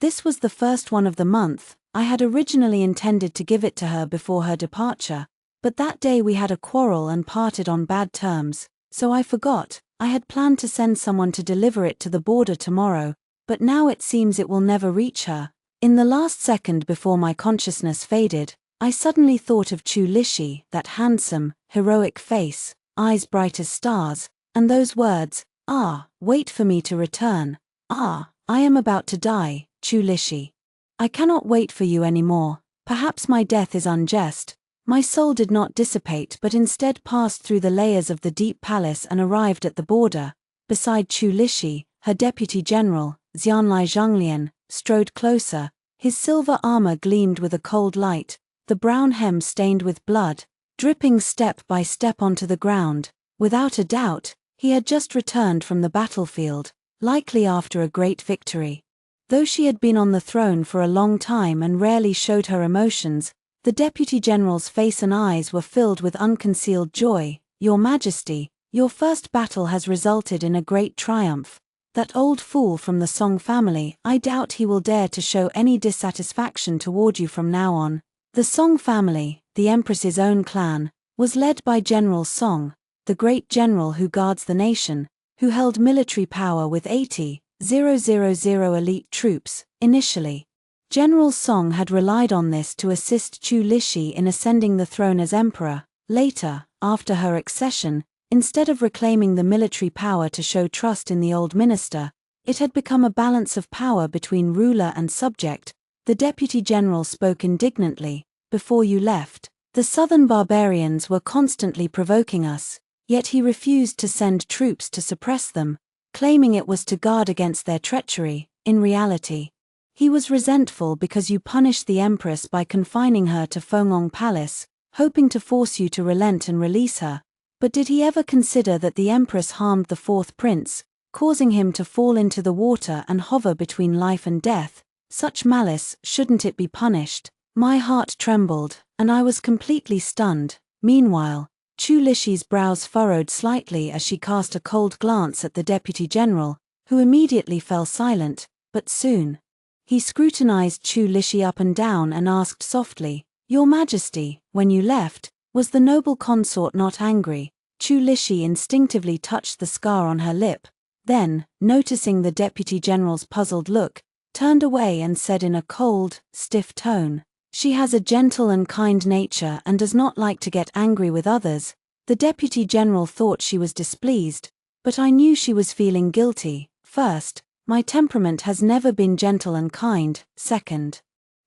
This was the first one of the month. I had originally intended to give it to her before her departure, but that day we had a quarrel and parted on bad terms, so I forgot. I had planned to send someone to deliver it to the border tomorrow, but now it seems it will never reach her. In the last second before my consciousness faded, I suddenly thought of Chu Lixi, that handsome, heroic face, eyes bright as stars, and those words, "Ah, wait for me to return. Ah, I am about to die, Chu Lixi. I cannot wait for you anymore. Perhaps my death is unjust." My soul did not dissipate but instead passed through the layers of the deep palace and arrived at the border. Beside Chu Lixi, her deputy general, Xianlai Zhonglian, strode closer. His silver armor gleamed with a cold light, the brown hem stained with blood, dripping step by step onto the ground. Without a doubt, he had just returned from the battlefield, likely after a great victory. Though she had been on the throne for a long time and rarely showed her emotions, the deputy general's face and eyes were filled with unconcealed joy. "Your Majesty, your first battle has resulted in a great triumph. That old fool from the Song family, I doubt he will dare to show any dissatisfaction toward you from now on." The Song family, the Empress's own clan, was led by General Song, the great general who guards the nation, who held military power with 80,000 elite troops, initially. General Song had relied on this to assist Chu Lixi in ascending the throne as emperor. Later, after her accession, instead of reclaiming the military power to show trust in the old minister, it had become a balance of power between ruler and subject. The deputy general spoke indignantly. "Before you left, the southern barbarians were constantly provoking us, yet he refused to send troops to suppress them, claiming it was to guard against their treachery. In reality, he was resentful because you punished the empress by confining her to Fengong Palace, hoping to force you to relent and release her. But did he ever consider that the empress harmed the fourth prince, causing him to fall into the water and hover between life and death? Such malice, shouldn't it be punished?" My heart trembled, and I was completely stunned. Meanwhile, Chu Lixi's brows furrowed slightly as she cast a cold glance at the deputy general, who immediately fell silent, but soon he scrutinized Chu Lixi up and down and asked softly, "Your Majesty, when you left, was the noble consort not angry?" Chu Lixi instinctively touched the scar on her lip, then, noticing the deputy general's puzzled look, turned away and said in a cold, stiff tone, "She has a gentle and kind nature and does not like to get angry with others." The deputy general thought she was displeased, but I knew she was feeling guilty. First, my temperament has never been gentle and kind. Second,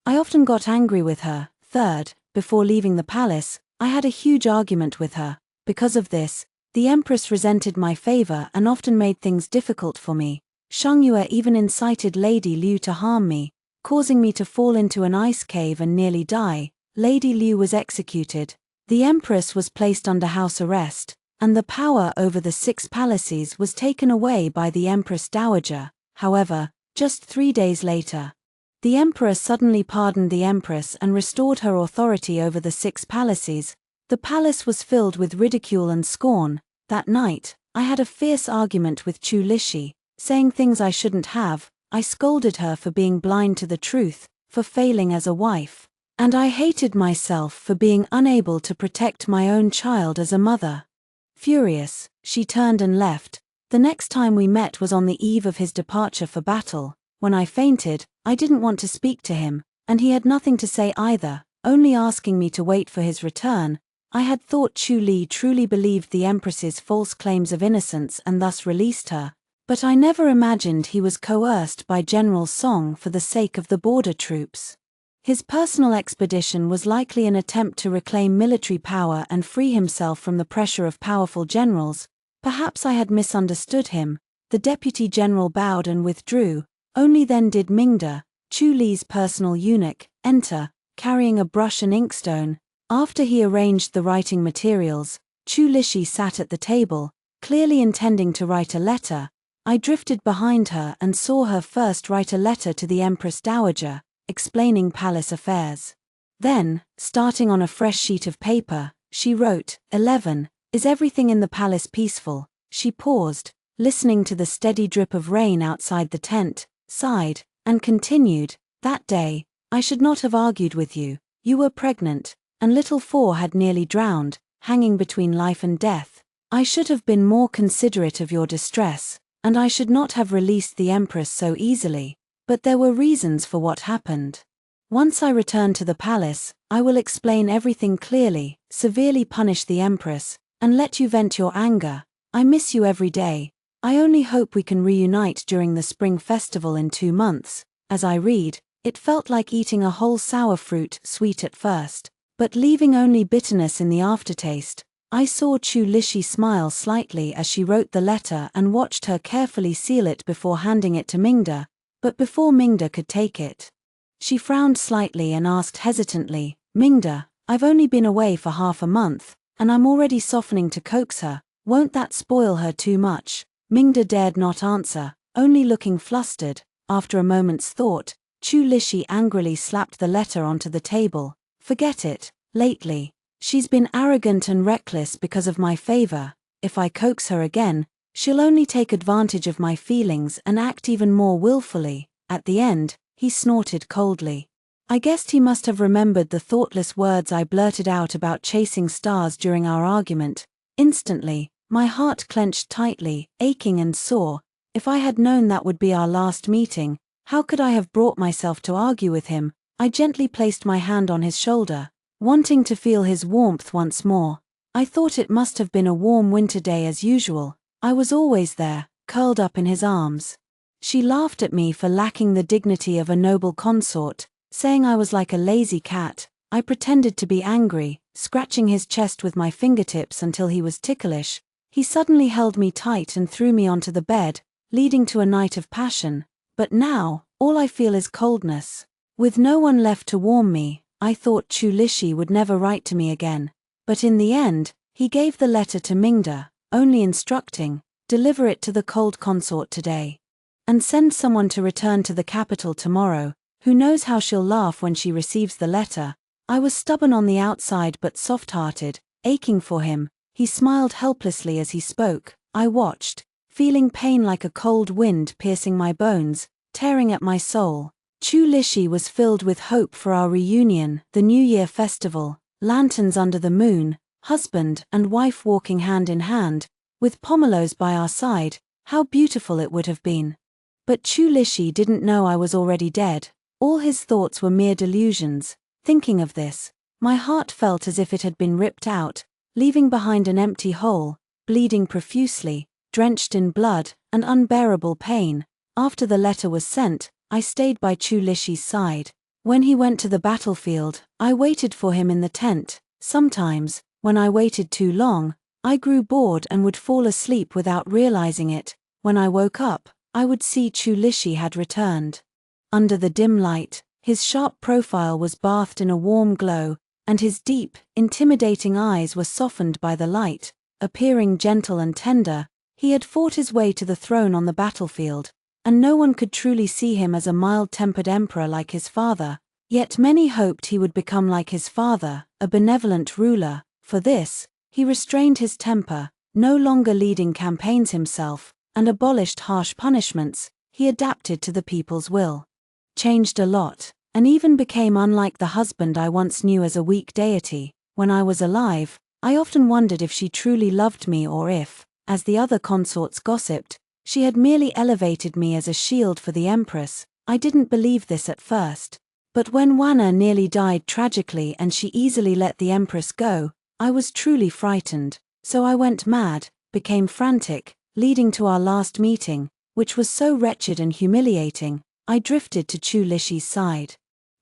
I often got angry with her. Third, before leaving the palace, I had a huge argument with her. Because of this, the empress resented my favor and often made things difficult for me. Xianxia even incited Lady Liu to harm me, causing me to fall into an ice cave and nearly die. Lady Liu was executed. The empress was placed under house arrest, and the power over the 6 palaces was taken away by the Empress Dowager. However, just 3 days later, the emperor suddenly pardoned the empress and restored her authority over the 6 palaces. The palace was filled with ridicule and scorn. That night, I had a fierce argument with Chu Lixi, saying things I shouldn't have. I scolded her for being blind to the truth, for failing as a wife, and I hated myself for being unable to protect my own child as a mother. Furious, she turned and left. The next time we met was on the eve of his departure for battle. When I fainted, I didn't want to speak to him, and he had nothing to say either, only asking me to wait for his return. I had thought Chu Li truly believed the empress's false claims of innocence and thus released her, but I never imagined he was coerced by General Song for the sake of the border troops. His personal expedition was likely an attempt to reclaim military power and free himself from the pressure of powerful generals. Perhaps I had misunderstood him. The deputy general bowed and withdrew. Only then did Mingda, Chu Li's personal eunuch, enter, carrying a brush and inkstone. After he arranged the writing materials, Chu Lixi sat at the table, clearly intending to write a letter. I drifted behind her and saw her first write a letter to the Empress Dowager, explaining palace affairs. Then, starting on a fresh sheet of paper, she wrote, 11. Is everything in the palace peaceful? She paused, listening to the steady drip of rain outside the tent, sighed, and continued, That day, I should not have argued with you. You were pregnant, and little Four had nearly drowned, hanging between life and death. I should have been more considerate of your distress. and I should not have released the Empress so easily, but there were reasons for what happened. Once I return to the palace, I will explain everything clearly, severely punish the Empress, and let you vent your anger. I miss you every day. I only hope we can reunite during the spring festival in 2 months. As I read, it felt like eating a whole sour fruit, sweet at first, but leaving only bitterness in the aftertaste. I saw Chu Lixi smile slightly as she wrote the letter and watched her carefully seal it before handing it to Mingda, but before Mingda could take it, she frowned slightly and asked hesitantly, "Mingda, I've only been away for half a month, and I'm already softening to coax her. Won't that spoil her too much?" Mingda dared not answer, only looking flustered. After a moment's thought, Chu Lixi angrily slapped the letter onto the table. "Forget it. Lately, she's been arrogant and reckless because of my favor. If I coax her again, she'll only take advantage of my feelings and act even more willfully." At the end, he snorted coldly. I guessed he must have remembered the thoughtless words I blurted out about chasing stars during our argument. Instantly, my heart clenched tightly, aching and sore. If I had known that would be our last meeting, how could I have brought myself to argue with him? I gently placed my hand on his shoulder, wanting to feel his warmth once more. I thought it must have been a warm winter day as usual. I was always there, curled up in his arms. She laughed at me for lacking the dignity of a noble consort, saying I was like a lazy cat. I pretended to be angry, scratching his chest with my fingertips until he was ticklish. He suddenly held me tight and threw me onto the bed, leading to a night of passion. But now, all I feel is coldness. With no one left to warm me, I thought Chu Lixi would never write to me again. But in the end, he gave the letter to Mingda, only instructing, "Deliver it to the cold consort today. And send someone to return to the capital tomorrow. Who knows how she'll laugh when she receives the letter." I was stubborn on the outside but soft-hearted, aching for him. He smiled helplessly as he spoke. I watched, feeling pain like a cold wind piercing my bones, tearing at my soul. Chu Lixi was filled with hope for our reunion, the New Year festival, lanterns under the moon, husband and wife walking hand in hand, with pomelos by our side. How beautiful it would have been. But Chu Lixi didn't know I was already dead. All his thoughts were mere delusions. Thinking of this, my heart felt as if it had been ripped out, leaving behind an empty hole, bleeding profusely, drenched in blood, and unbearable pain. After the letter was sent, I stayed by Chu Lixi's side. When he went to the battlefield, I waited for him in the tent. Sometimes, when I waited too long, I grew bored and would fall asleep without realizing it. When I woke up, I would see Chu Lixi had returned. Under the dim light, his sharp profile was bathed in a warm glow, and his deep, intimidating eyes were softened by the light. Appearing gentle and tender, he had fought his way to the throne on the battlefield, and no one could truly see him as a mild-tempered emperor like his father. Yet many hoped he would become like his father, a benevolent ruler. For this, he restrained his temper, no longer leading campaigns himself, and abolished harsh punishments. He adapted to the people's will, changed a lot, and even became unlike the husband I once knew as a weak deity. When I was alive, I often wondered if she truly loved me or if, as the other consorts gossiped, she had merely elevated me as a shield for the empress. I didn't believe this at first. But when Wanna nearly died tragically and she easily let the empress go, I was truly frightened. So I went mad, became frantic, leading to our last meeting, which was so wretched and humiliating. I drifted to Chu Lixi's side,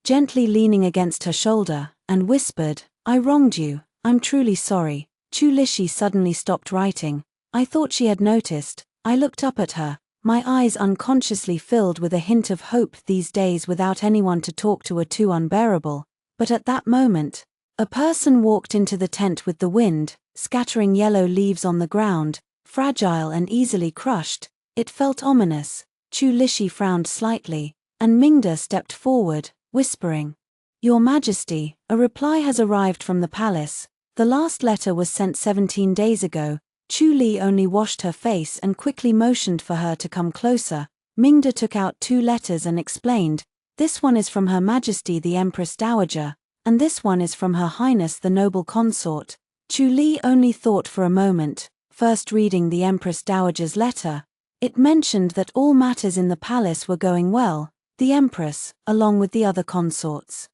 gently leaning against her shoulder, and whispered, "I wronged you. I'm truly sorry." Chu Lixi suddenly stopped writing. I thought she had noticed. I looked up at her, my eyes unconsciously filled with a hint of hope. These days without anyone to talk to were too unbearable. But at that moment, a person walked into the tent with the wind, scattering yellow leaves on the ground, fragile and easily crushed. It felt ominous. Chu Lixi frowned slightly, and Mingda stepped forward, whispering, "Your Majesty, a reply has arrived from the palace. The last letter was sent 17 days ago." Chu Li only washed her face and quickly motioned for her to come closer. Mingda took out 2 letters and explained, "This one is from Her Majesty the Empress Dowager, and this one is from Her Highness the Noble Consort." Chu Li only thought for a moment, first reading the Empress Dowager's letter. It mentioned that all matters in the palace were going well. The empress, along with the other consorts,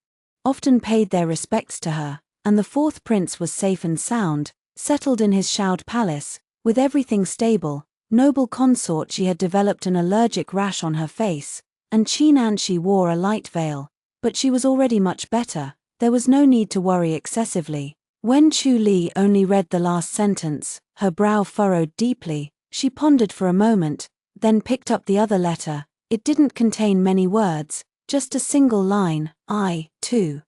often paid their respects to her, and the fourth prince was safe and sound, settled in his showered palace, with everything stable. Noble consort, she had developed an allergic rash on her face, and Xianxia wore a light veil, but she was already much better. There was no need to worry excessively. When Chu Li only read the last sentence, her brow furrowed deeply. She pondered for a moment, then picked up the other letter. It didn't contain many words, just a single line: I, too,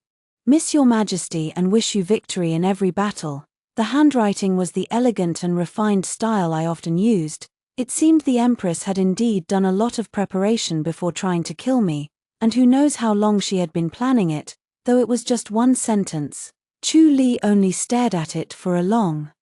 miss your majesty and wish you victory in every battle. The handwriting was the elegant and refined style I often used. It seemed the empress had indeed done a lot of preparation before trying to kill me, and who knows how long she had been planning it, though it was just one sentence. Chu Li only stared at it for a long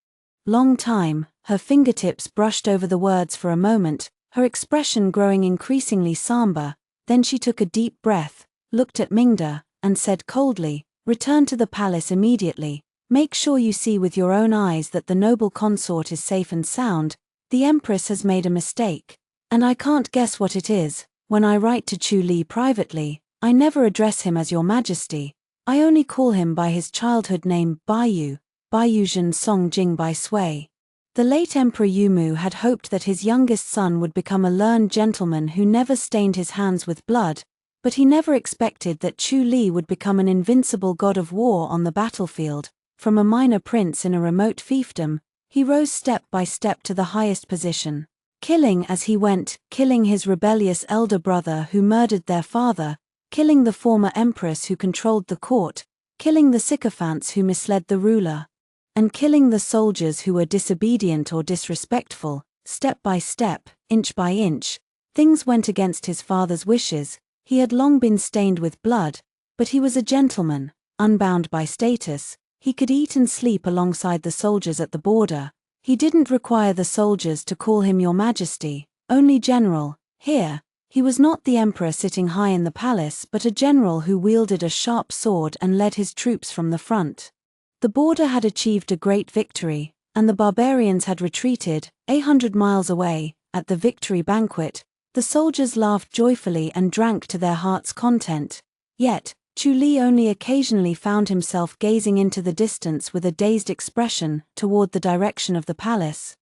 time. Her fingertips brushed over the words for a moment, her expression growing increasingly somber. Then she took a deep breath, looked at Mingda, and said coldly, "Return to the palace immediately. Make sure you see with your own eyes that the noble consort is safe and sound. The empress has made a mistake, and I can't guess what it is. When I write to Chu Li privately, I never address him as your majesty. I only call him by his childhood name, Baiyu Zhen Song Jing Bai Sui." The late Emperor Yumu had hoped that his youngest son would become a learned gentleman who never stained his hands with blood, but he never expected that Chu Li would become an invincible god of war on the battlefield. From a minor prince in a remote fiefdom, he rose step by step to the highest position, killing as he went, killing his rebellious elder brother who murdered their father, killing the former empress who controlled the court, killing the sycophants who misled the ruler, and killing the soldiers who were disobedient or disrespectful. Step by step, inch by inch, things went against his father's wishes. He had long been stained with blood, but he was a gentleman, unbound by status. He could eat and sleep alongside the soldiers at the border. He didn't require the soldiers to call him your majesty, only general. Here, he was not the emperor sitting high in the palace, but a general who wielded a sharp sword and led his troops from the front. The border had achieved a great victory, and the barbarians had retreated. 100 miles away, at the victory banquet, the soldiers laughed joyfully and drank to their heart's content. Yet, Chu Li only occasionally found himself gazing into the distance with a dazed expression, toward the direction of the palace.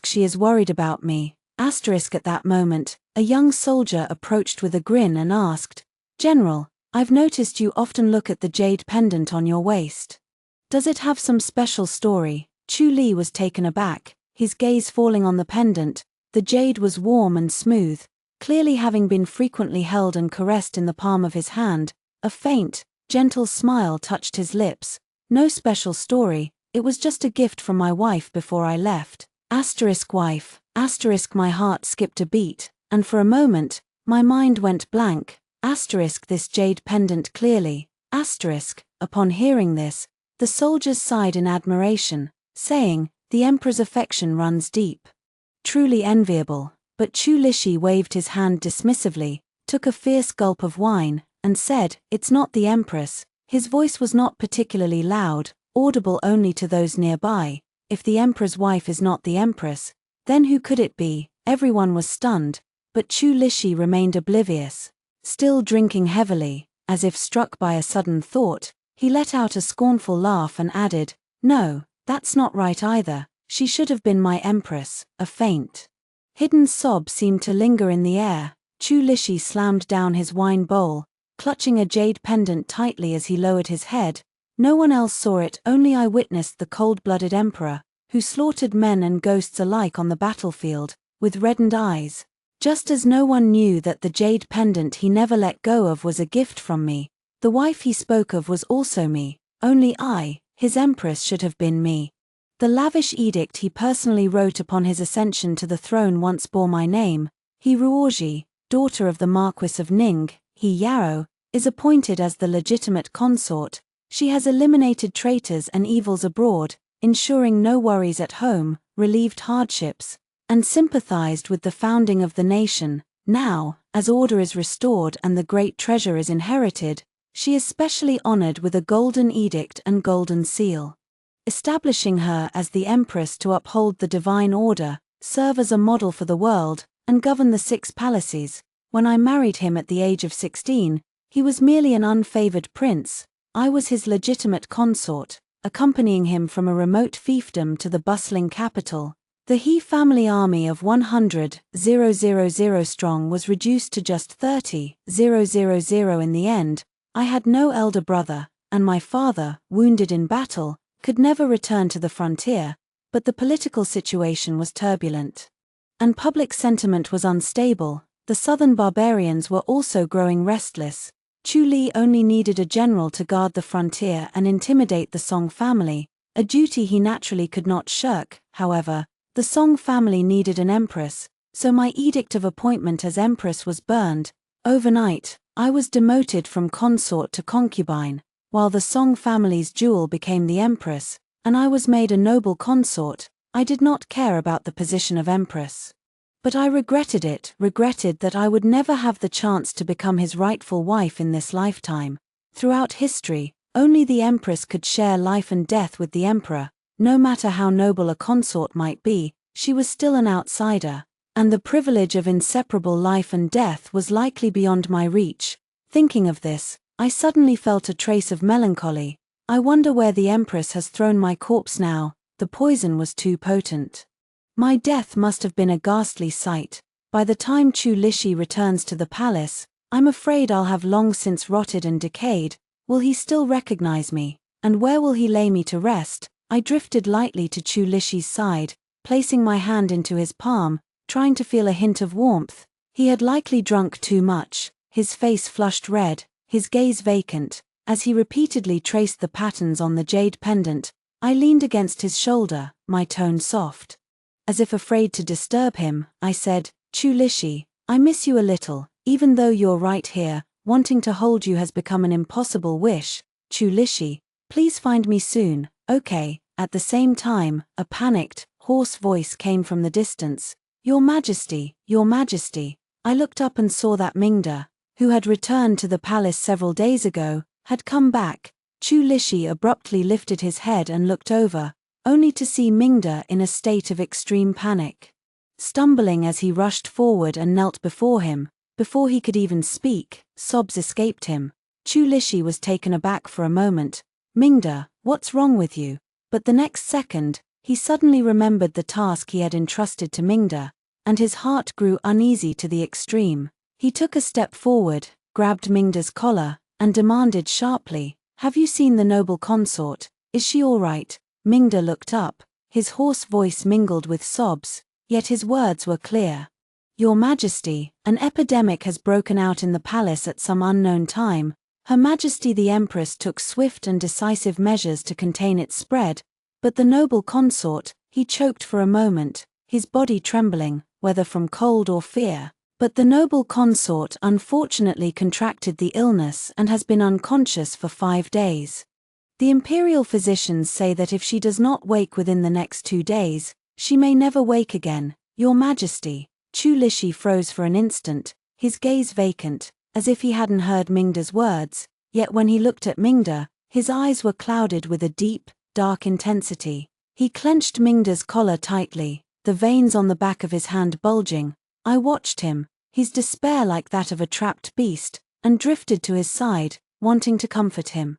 She is worried about me. At that moment, a young soldier approached with a grin and asked, "General, I've noticed you often look at the jade pendant on your waist. Does it have some special story?" Chu Li was taken aback, his gaze falling on the pendant. The jade was warm and smooth, clearly having been frequently held and caressed in the palm of his hand. A faint, gentle smile touched his lips. "No special story, it was just a gift from my wife before I left." Wife. My heart skipped a beat, and for a moment, my mind went blank. This jade pendant clearly. Upon hearing this, the soldiers sighed in admiration, saying, "The emperor's affection runs deep. Truly enviable." But Chu Lishi waved his hand dismissively, took a fierce gulp of wine, and said, "It's not the empress." His voice was not particularly loud, audible only to those nearby. "If the emperor's wife is not the empress, then who could it be?" Everyone was stunned, but Chu Lishi remained oblivious. Still drinking heavily, as if struck by a sudden thought, he let out a scornful laugh and added, "No, that's not right either. She should have been my empress." A faint, hidden sob seemed to linger in the air. Chu Lishi slammed down his wine bowl, clutching a jade pendant tightly as he lowered his head. No one else saw it, only I witnessed the cold-blooded emperor, who slaughtered men and ghosts alike on the battlefield, with reddened eyes. Just as no one knew that the jade pendant he never let go of was a gift from me. The wife he spoke of was also me, only I, his empress, should have been me. The lavish edict he personally wrote upon his ascension to the throne once bore my name. He Ruoji, daughter of the Marquis of Ning, He Yao, is appointed as the legitimate consort. She has eliminated traitors and evils abroad, ensuring no worries at home, relieved hardships, and sympathized with the founding of the nation. Now, as order is restored and the great treasure is inherited, she is specially honored with a golden edict and golden seal, establishing her as the empress to uphold the divine order. serve as a model for the world, and govern the 6 palaces. When I married him at the age of 16, he was merely an unfavored prince. I was his legitimate consort, accompanying him from a remote fiefdom to the bustling capital. The He family army of 100,000 strong was reduced to just 30,000 in the end. I had no elder brother, and my father, wounded in battle, could never return to the frontier, but the political situation was turbulent. And public sentiment was unstable. The southern barbarians were also growing restless. Chu Li only needed a general to guard the frontier and intimidate the Song family, a duty he naturally could not shirk. However, the Song family needed an empress, so my edict of appointment as empress was burned. Overnight, I was demoted from consort to concubine, while the Song family's jewel became the empress, and I was made a noble consort. I did not care about the position of empress. But I regretted that I would never have the chance to become his rightful wife in this lifetime. Throughout history, only the empress could share life and death with the emperor. No matter how noble a consort might be, she was still an outsider, and the privilege of inseparable life and death was likely beyond my reach. Thinking of this, I suddenly felt a trace of melancholy. I wonder where the empress has thrown my corpse now. The poison was too potent. My death must have been a ghastly sight. By the time Chu Lixi returns to the palace, I'm afraid I'll have long since rotted and decayed. Will he still recognize me? And where will he lay me to rest? I drifted lightly to Chu Lixi's side, placing my hand into his palm, trying to feel a hint of warmth. He had likely drunk too much, his face flushed red, his gaze vacant. As he repeatedly traced the patterns on the jade pendant, I leaned against his shoulder, my tone soft. As if afraid to disturb him, I said, Chu Lixi, I miss you a little, even though you're right here. Wanting to hold you has become an impossible wish. Chu Lixi, please find me soon, okay? At the same time, a panicked, hoarse voice came from the distance. Your Majesty, Your Majesty. I looked up and saw that Mingda, who had returned to the palace several days ago, had come back. Chu Lixi abruptly lifted his head and looked over, only to see Mingda in a state of extreme panic. Stumbling as he rushed forward and knelt before him, before he could even speak, sobs escaped him. Chu Lixi was taken aback for a moment. Mingda, what's wrong with you? But the next second, he suddenly remembered the task he had entrusted to Mingda, and his heart grew uneasy to the extreme. He took a step forward, grabbed Mingda's collar, and demanded sharply, Have you seen the noble consort? Is she all right? Mingda looked up, his hoarse voice mingled with sobs, yet his words were clear. Your Majesty, an epidemic has broken out in the palace at some unknown time. Her Majesty the Empress took swift and decisive measures to contain its spread, but the noble consort, he choked for a moment, his body trembling, whether from cold or fear. But the noble consort unfortunately contracted the illness and has been unconscious for 5 days. The imperial physicians say that if she does not wake within the next 2 days, she may never wake again. Your Majesty. Chu Lixi froze for an instant, his gaze vacant, as if he hadn't heard Mingda's words, yet when he looked at Mingda, his eyes were clouded with a deep, dark intensity. He clenched Mingda's collar tightly, the veins on the back of his hand bulging. I watched him, his despair like that of a trapped beast, and drifted to his side, wanting to comfort him.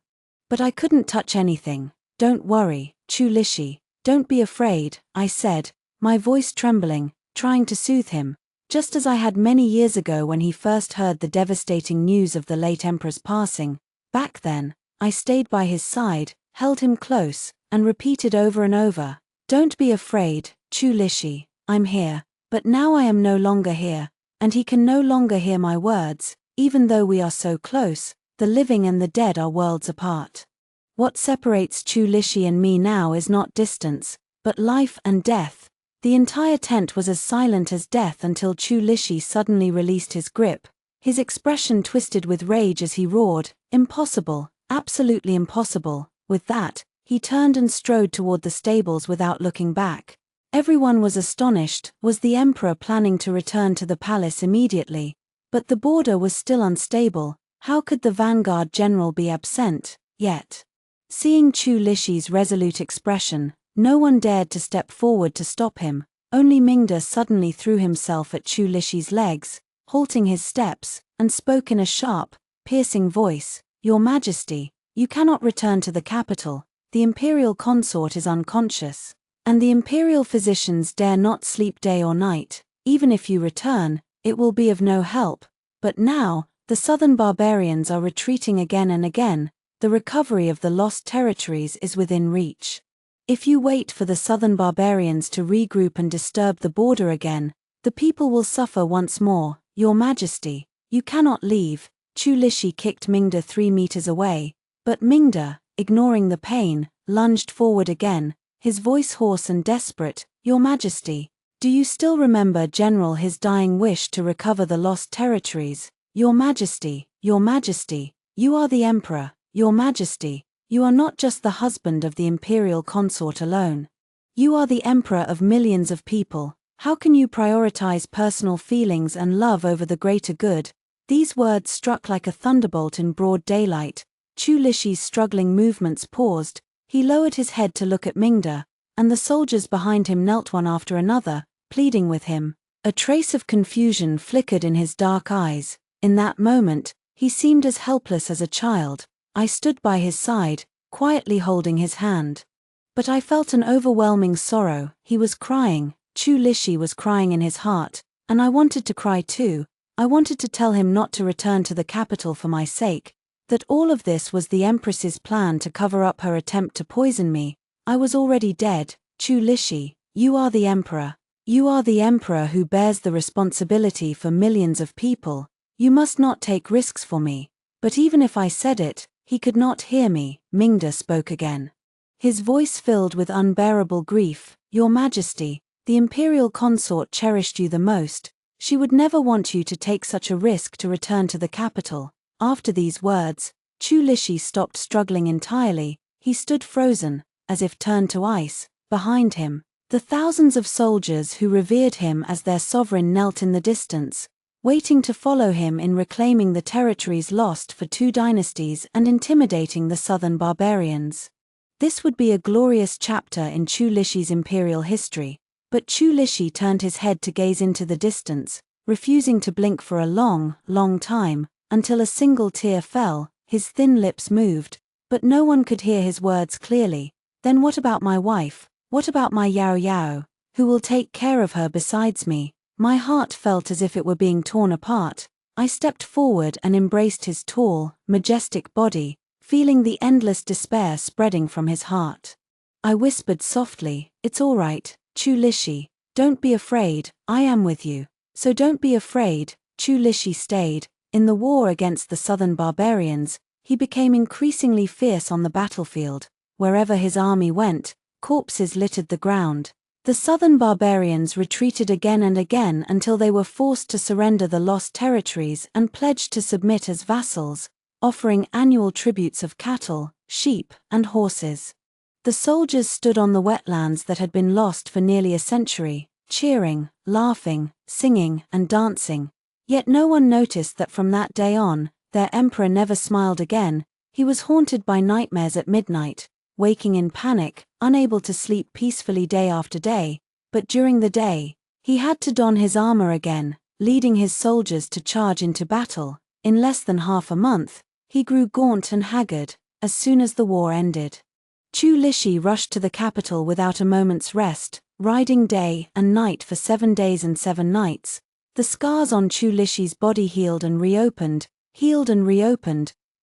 But I couldn't touch anything. Don't worry, Chu Lixi, don't be afraid, I said, my voice trembling, trying to soothe him, just as I had many years ago when he first heard the devastating news of the late emperor's passing. Back then, I stayed by his side, held him close, and repeated over and over, Don't be afraid, Chu Lixi, I'm here. But now I am no longer here, and he can no longer hear my words. Even though we are so close, the living and the dead are worlds apart. What separates Chu Lixi and me now is not distance, but life and death. The entire tent was as silent as death until Chu Lixi suddenly released his grip. His expression twisted with rage as he roared, Impossible, absolutely impossible. With that, he turned and strode toward the stables without looking back. Everyone was astonished. Was the emperor planning to return to the palace immediately? But the border was still unstable. How could the vanguard general be absent, yet? Seeing Chu Lixi's resolute expression, no one dared to step forward to stop him. only Mingda suddenly threw himself at Chu Lishi's legs, halting his steps, and spoke in a sharp, piercing voice, "Your Majesty, you cannot return to the capital, the imperial consort is unconscious, and the imperial physicians dare not sleep day or night. Even if you return, it will be of no help. But now, the southern barbarians are retreating again and again, the recovery of the lost territories is within reach. If you wait for the southern barbarians to regroup and disturb the border again, the people will suffer once more. Your Majesty, you cannot leave." Chu Lishi kicked Mingda 3 meters away, but Mingda, ignoring the pain, lunged forward again, his voice hoarse and desperate. "Your Majesty, do you still remember General his dying wish to recover the lost territories? Your Majesty, you are the Emperor. Your Majesty, you are not just the husband of the imperial consort alone. You are the Emperor of millions of people. How can you prioritize personal feelings and love over the greater good?" These words struck like a thunderbolt in broad daylight. Chu Lishi's struggling movements paused, he lowered his head to look at Mingda, and the soldiers behind him knelt one after another, pleading with him. A trace of confusion flickered in his dark eyes. In that moment, he seemed as helpless as a child. I stood by his side, quietly holding his hand. But I felt an overwhelming sorrow. He was crying, Chu Lishi was crying in his heart, and I wanted to cry too. I wanted to tell him not to return to the capital for my sake, that all of this was the Empress's plan to cover up her attempt to poison me. I was already dead. Chu Lishi, you are the Emperor. You are the Emperor who bears the responsibility for millions of people. You must not take risks for me. But even if I said it, he could not hear me. Mingda spoke again. His voice filled with unbearable grief. "Your Majesty, the imperial consort cherished you the most. She would never want you to take such a risk to return to the capital." After these words, Chu Lishi stopped struggling entirely. He stood frozen, as if turned to ice. Behind him, the thousands of soldiers who revered him as their sovereign knelt in the distance, waiting to follow him in reclaiming the territories lost for 2 dynasties and intimidating the southern barbarians. This would be a glorious chapter in Chu Lishi's imperial history, but Chu Lishi turned his head to gaze into the distance, refusing to blink for a long, long time, until a single tear fell. His thin lips moved, but no one could hear his words clearly. "Then what about my wife? What about my Yao Yao? Who will take care of her besides me?" My heart felt as if it were being torn apart. I stepped forward and embraced his tall, majestic body, feeling the endless despair spreading from his heart. I whispered softly, "It's all right, Chu Lishi. Don't be afraid, I am with you. So don't be afraid." Chu Lishi stayed. In the war against the southern barbarians, he became increasingly fierce on the battlefield. Wherever his army went, corpses littered the ground. The southern barbarians retreated again and again until they were forced to surrender the lost territories and pledged to submit as vassals, offering annual tributes of cattle, sheep, and horses. The soldiers stood on the wetlands that had been lost for nearly a century, cheering, laughing, singing, and dancing. Yet no one noticed that from that day on, their emperor never smiled again. He was haunted by nightmares at midnight, waking in panic, unable to sleep peacefully day after day. But during the day, he had to don his armor again, leading his soldiers to charge into battle. In less than half a month, he grew gaunt and haggard. As soon as the war ended, Chu Lishi rushed to the capital without a moment's rest, riding day and night for 7 days and 7 nights. The scars on Chu Lishi's body healed and reopened,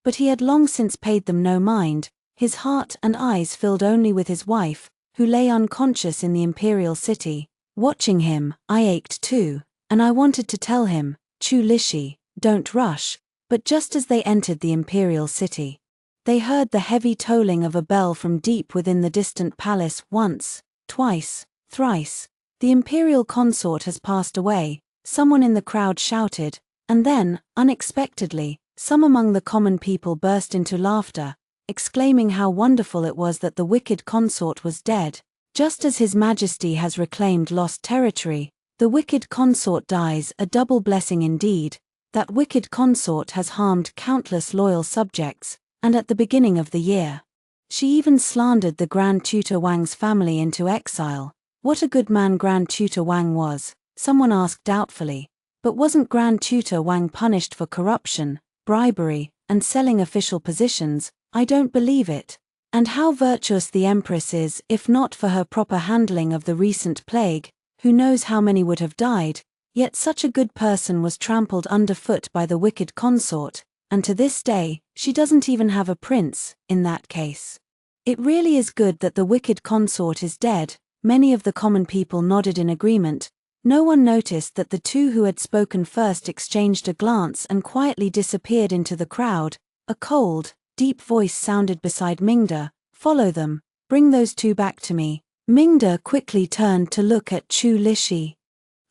but he had long since paid them no mind. His heart and eyes filled only with his wife, who lay unconscious in the imperial city. Watching him, I ached too, and I wanted to tell him, "Chu Lishi, don't rush." But just as they entered the imperial city, they heard the heavy tolling of a bell from deep within the distant palace. Once, twice, thrice. "The imperial consort has passed away," someone in the crowd shouted, and then, unexpectedly, some among the common people burst into laughter, exclaiming how wonderful it was that the wicked consort was dead. Just as His Majesty has reclaimed lost territory, the wicked consort dies, a double blessing indeed. That wicked consort has harmed countless loyal subjects, and at the beginning of the year, she even slandered the Grand Tutor Wang's family into exile. What a good man Grand Tutor Wang was, someone asked doubtfully. But wasn't Grand Tutor Wang punished for corruption, bribery, and selling official positions? I don't believe it. And how virtuous the Empress is, if not for her proper handling of the recent plague, who knows how many would have died, yet such a good person was trampled underfoot by the wicked consort, and to this day, she doesn't even have a prince, in that case. It really is good that the wicked consort is dead. Many of the common people nodded in agreement. No one noticed that the two who had spoken first exchanged a glance and quietly disappeared into the crowd. A cold, deep voice sounded beside Mingde. Follow them, bring those two back to me. Mingde quickly turned to look at Chu Lixi,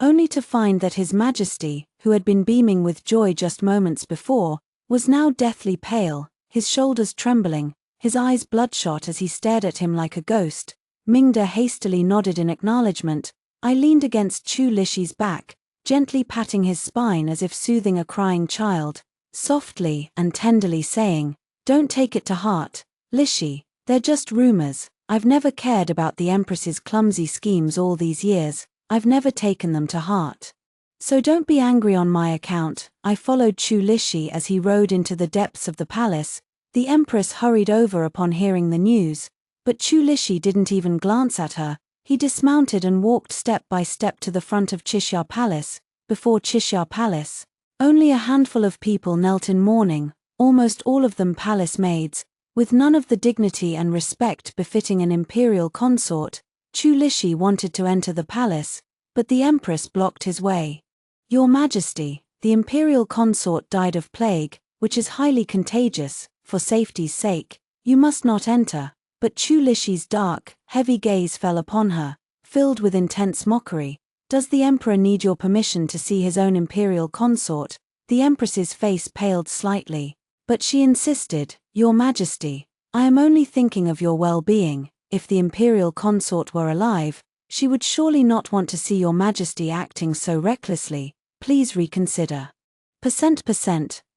only to find that His Majesty, who had been beaming with joy just moments before, was now deathly pale, his shoulders trembling, his eyes bloodshot as he stared at him like a ghost. Mingde hastily nodded in acknowledgement. I leaned against Chu Lixi's back, gently patting his spine as if soothing a crying child, softly and tenderly saying, "Don't take it to heart, Lixi, they're just rumors. I've never cared about the Empress's clumsy schemes all these years, I've never taken them to heart. So don't be angry on my account." I followed Chu Lixi as he rode into the depths of the palace. The Empress hurried over upon hearing the news, but Chu Lixi didn't even glance at her. He dismounted and walked step by step to the front of Chixia Palace. Before Chixia Palace, only a handful of people knelt in mourning, almost all of them palace maids, with none of the dignity and respect befitting an imperial consort. Chu Lixi wanted to enter the palace, but the Empress blocked his way. "Your Majesty, the imperial consort died of plague, which is highly contagious. For safety's sake, you must not enter." But Chu Lixi's dark, heavy gaze fell upon her, filled with intense mockery. "Does the Emperor need your permission to see his own imperial consort?" The Empress's face paled slightly, but she insisted, "Your Majesty, I am only thinking of your well-being. If the imperial consort were alive, she would surely not want to see your Majesty acting so recklessly. Please reconsider." Percent.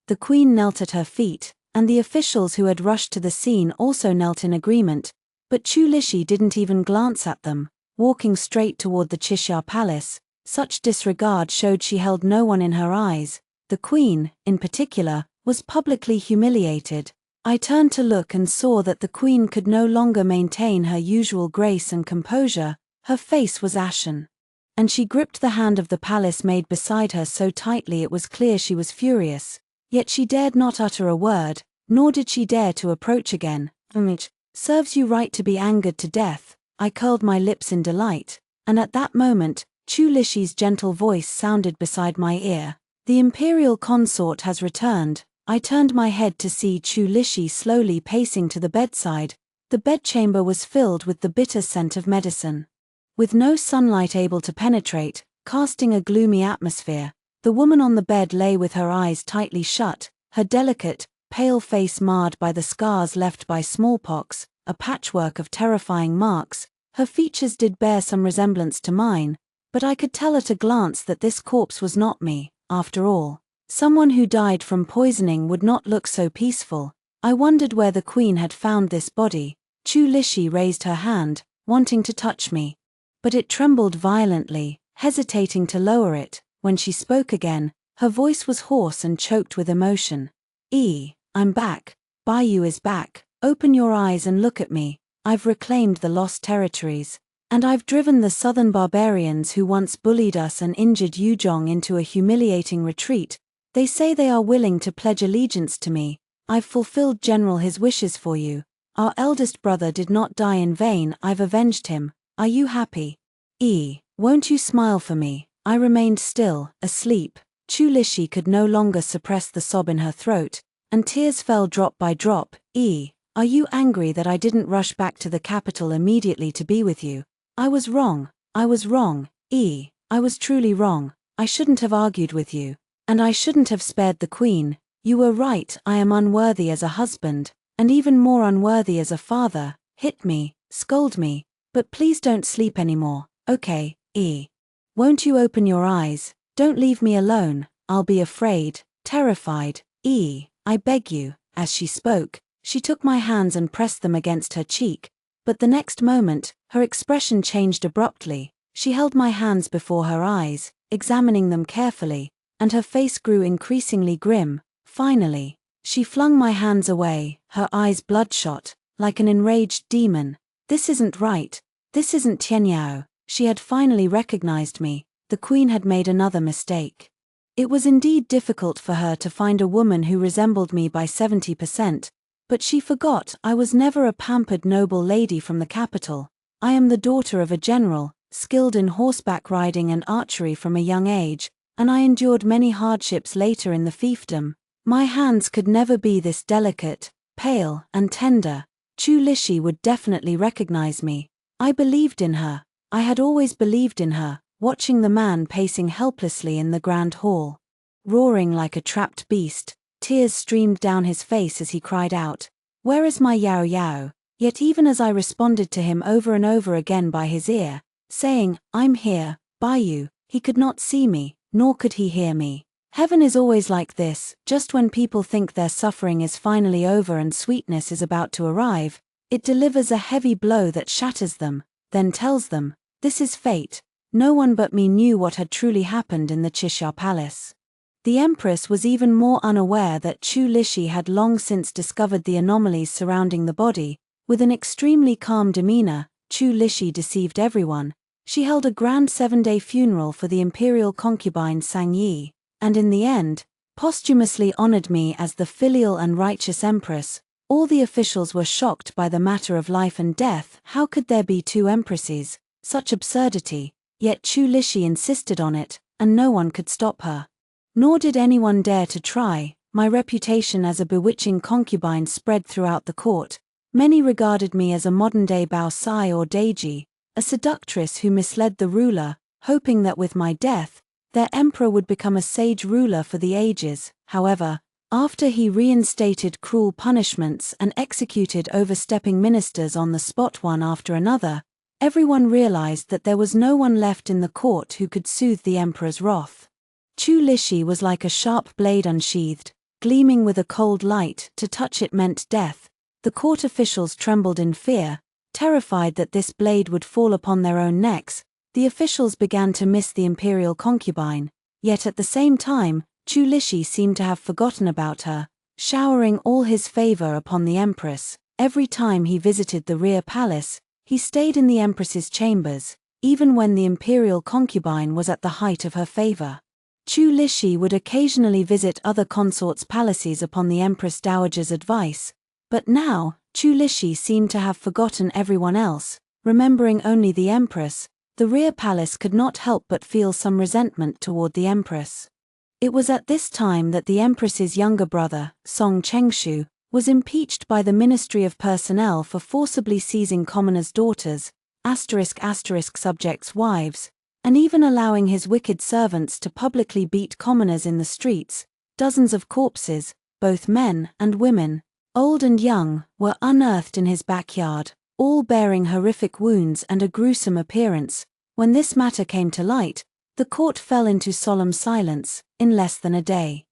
The Queen knelt at her feet, and the officials who had rushed to the scene also knelt in agreement, but Chu Lixi didn't even glance at them, walking straight toward the Chixia Palace. Such disregard showed she held no one in her eyes. The Queen, in particular, was publicly humiliated. I turned to look and saw that the Queen could no longer maintain her usual grace and composure. Her face was ashen, and she gripped the hand of the palace maid beside her so tightly it was clear she was furious. Yet she dared not utter a word, nor did she dare to approach again. "It serves you right to be angered to death." I curled my lips in delight, and at that moment, Chu Lixi's gentle voice sounded beside my ear. "The imperial consort has returned." I turned my head to see Chu Lixi slowly pacing to the bedside. The bedchamber was filled with the bitter scent of medicine. With no sunlight able to penetrate, casting a gloomy atmosphere, the woman on the bed lay with her eyes tightly shut, her delicate, pale face marred by the scars left by smallpox, a patchwork of terrifying marks. Her features did bear some resemblance to mine, but I could tell at a glance that this corpse was not me. After all, someone who died from poisoning would not look so peaceful. I wondered where the Queen had found this body. Chu Lixi raised her hand, wanting to touch me, but it trembled violently, hesitating to lower it. When she spoke again, her voice was hoarse and choked with emotion. I'm back. Baiyu is back. Open your eyes and look at me. I've reclaimed the lost territories. And I've driven the southern barbarians who once bullied us and injured Yuzhong into a humiliating retreat. They say they are willing to pledge allegiance to me. I've fulfilled General his wishes for you. Our eldest brother did not die in vain. I've avenged him. Are you happy? Won't you smile for me?" I remained still, asleep. Chu Lixi could no longer suppress the sob in her throat, and tears fell drop by drop. Are you angry that I didn't rush back to the capital immediately to be with you? I was wrong. I was wrong. I was truly wrong. I shouldn't have argued with you. And I shouldn't have spared the Queen. You were right. I am unworthy as a husband, and even more unworthy as a father. Hit me, scold me, but please don't sleep anymore, okay? Won't you open your eyes? Don't leave me alone. I'll be afraid, terrified. I beg you." As she spoke, she took my hands and pressed them against her cheek, but the next moment, Her expression changed abruptly. She held my hands before her eyes, examining them carefully, and her face grew increasingly grim. Finally, she flung my hands away, her eyes bloodshot, like an enraged demon. This isn't right. This isn't Tianyao. She had finally recognized me. The queen had made another mistake. It was indeed difficult for her to find a woman who resembled me by 70%, but she forgot I was never a pampered noble lady from the capital. I am the daughter of a general, skilled in horseback riding and archery from a young age, and I endured many hardships later in the fiefdom. My hands could never be this delicate, pale, and tender. Chu Lixi would definitely recognize me. I believed in her. I had always believed in her, watching the man pacing helplessly in the grand hall. Roaring like a trapped beast, tears streamed down his face as he cried out, "Where is my Yao Yao?" Yet even as I responded to him over and over again by his ear, saying, "I'm here, by you," he could not see me, nor could he hear me. Heaven is always like this. Just when people think their suffering is finally over and sweetness is about to arrive, it delivers a heavy blow that shatters them, then tells them, "This is fate." No one but me knew what had truly happened in the Qixia Palace. The Empress was even more unaware that Chu Lixi had long since discovered the anomalies surrounding the body. With an extremely calm demeanor, Chu Lixi deceived everyone. She held a grand 7-day funeral for the imperial concubine Sang Yi, and in the end, posthumously honored me as the filial and righteous empress. All the officials were shocked by the matter of life and death. How could there be two empresses? Such absurdity. Yet Chu Lixi insisted on it, and no one could stop her. Nor did anyone dare to try. My reputation as a bewitching concubine spread throughout the court. Many regarded me as a modern-day Bao Sai or Deji, a seductress who misled the ruler, hoping that with my death, their emperor would become a sage ruler for the ages. However, after he reinstated cruel punishments and executed overstepping ministers on the spot one after another, everyone realized that there was no one left in the court who could soothe the emperor's wrath. Chu Lixi was like a sharp blade unsheathed, gleaming with a cold light. To touch it meant death. The court officials trembled in fear, terrified that this blade would fall upon their own necks. The officials began to miss the imperial concubine, yet at the same time, Chu Lixi seemed to have forgotten about her, showering all his favor upon the empress. Every time he visited the rear palace, he stayed in the empress's chambers, even when the imperial concubine was at the height of her favor. Chu Lixi would occasionally visit other consorts' palaces upon the empress dowager's advice, but now, Chu Lixi seemed to have forgotten everyone else, remembering only the empress. The rear palace could not help but feel some resentment toward the empress. It was at this time that the empress's younger brother, Song Chengshu, was impeached by the Ministry of Personnel for forcibly seizing commoners' daughters, *** subjects' wives, and even allowing his wicked servants to publicly beat commoners in the streets. Dozens of corpses, both men and women, old and young, were unearthed in his backyard, all bearing horrific wounds and a gruesome appearance. When this matter came to light, the court fell into solemn silence. In less than a day,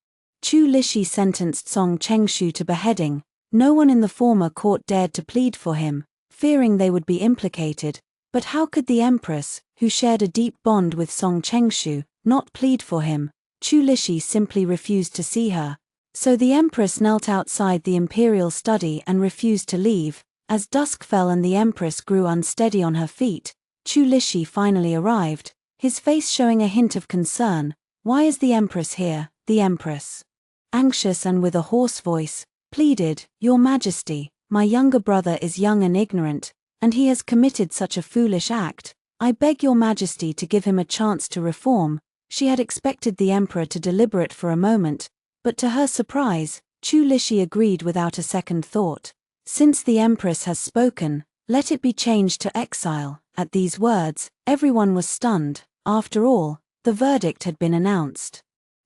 Chu Lixi sentenced Song Chengshu to beheading. No one in the former court dared to plead for him, fearing they would be implicated. But how could the empress, who shared a deep bond with Song Chengshu, not plead for him? Chu Lixi simply refused to see her. So the empress knelt outside the imperial study and refused to leave. As dusk fell and the empress grew unsteady on her feet, Chu Lixi finally arrived, his face showing a hint of concern. "Why is the empress here?" The empress, anxious and with a hoarse voice, pleaded, "Your Majesty, my younger brother is young and ignorant, and he has committed such a foolish act. I beg your Majesty to give him a chance to reform." She had expected the emperor to deliberate for a moment, but to her surprise, Chu Lixi agreed without a second thought. "Since the empress has spoken, let it be changed to exile." At these words, everyone was stunned. After all, the verdict had been announced.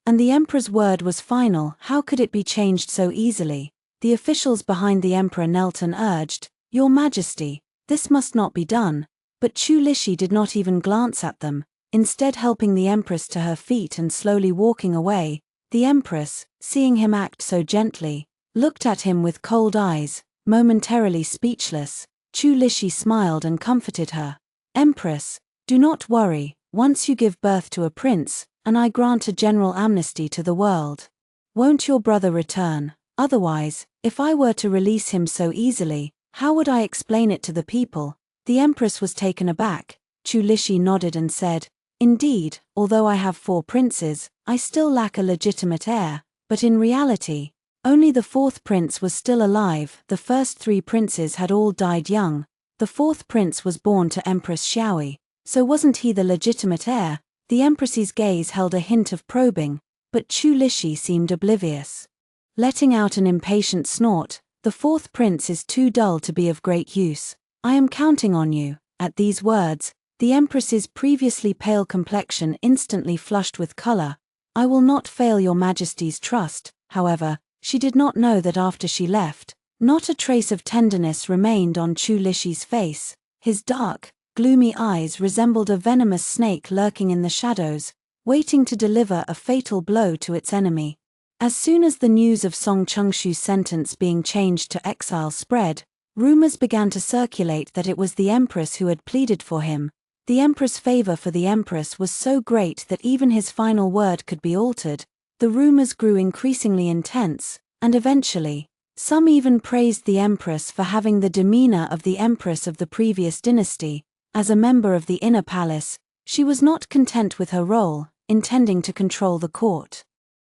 And the emperor's word was final. How could it be changed so easily? The officials behind the emperor knelt and urged, "Your Majesty, this must not be done." But Chu Lixi did not even glance at them, instead helping the empress to her feet and slowly walking away. The empress, seeing him act so gently, looked at him with cold eyes, momentarily speechless. Chu Lixi smiled and comforted her. Empress, do not worry, once you give birth to a prince, and I grant a general amnesty to the world. Won't your brother return? Otherwise, if I were to release him so easily, how would I explain it to the people? The empress was taken aback. Chu Lixi nodded and said, Indeed, although I have 4 princes, I still lack a legitimate heir, but in reality, only the 4th prince was still alive. The first 3 princes had all died young. The 4th prince was born to Empress Xiaoi, so wasn't he the legitimate heir? The empress's gaze held a hint of probing, but Chu Lixi seemed oblivious. Letting out an impatient snort, the 4th prince is too dull to be of great use. I am counting on you. At these words, the empress's previously pale complexion instantly flushed with color. I will not fail your majesty's trust. However, she did not know that after she left, not a trace of tenderness remained on Chu Lixi's face. His dark, gloomy eyes resembled a venomous snake lurking in the shadows, waiting to deliver a fatal blow to its enemy. As soon as the news of Song Chengxu's sentence being changed to exile spread, rumors began to circulate that it was the empress who had pleaded for him. The emperor's favor for the empress was so great that even his final word could be altered. The rumors grew increasingly intense, and eventually, some even praised the empress for having the demeanor of the empress of the previous dynasty. As a member of the inner palace, she was not content with her role, intending to control the court,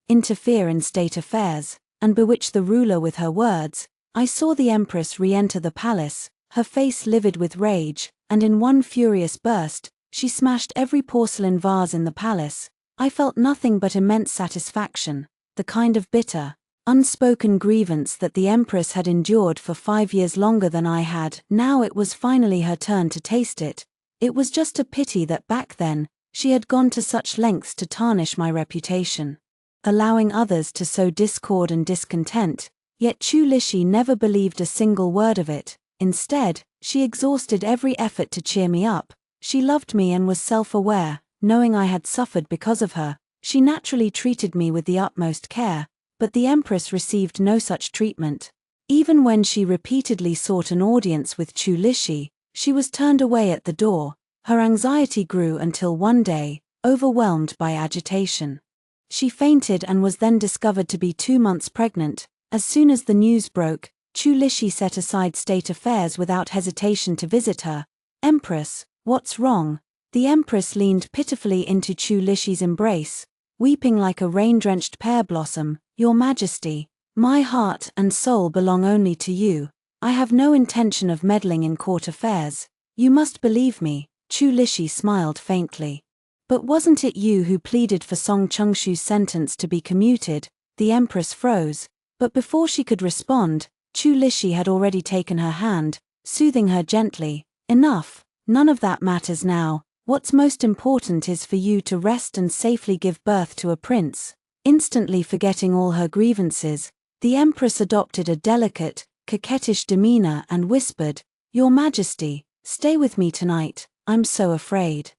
interfere in state affairs, and bewitch the ruler with her words. I saw the empress re-enter the palace, her face livid with rage, and in one furious burst, she smashed every porcelain vase in the palace. I felt nothing but immense satisfaction, the kind of bitter, unspoken grievance that the empress had endured for 5 years longer than I had. Now it was finally her turn to taste it. It was just a pity that back then, she had gone to such lengths to tarnish my reputation, allowing others to sow discord and discontent. Yet Chu Lixi never believed a single word of it. Instead, she exhausted every effort to cheer me up. She loved me and was self-aware. Knowing I had suffered because of her, she naturally treated me with the utmost care, but the empress received no such treatment. Even when she repeatedly sought an audience with Chu Lixi, she was turned away at the door. Her anxiety grew until one day, overwhelmed by agitation, she fainted and was then discovered to be 2 months pregnant. As soon as the news broke, Chu Lixi set aside state affairs without hesitation to visit her. Empress, what's wrong? The empress leaned pitifully into Chu Lixi's embrace, weeping like a rain-drenched pear blossom. Your Majesty, my heart and soul belong only to you. I have no intention of meddling in court affairs. You must believe me. Chu Lixi smiled faintly. But wasn't it you who pleaded for Song Chengxu's sentence to be commuted? The empress froze, but before she could respond, Chu Lixi had already taken her hand, soothing her gently. Enough, none of that matters now. What's most important is for you to rest and safely give birth to a prince. Instantly forgetting all her grievances, the empress adopted a delicate, coquettish demeanor and whispered, Your Majesty, stay with me tonight, I'm so afraid.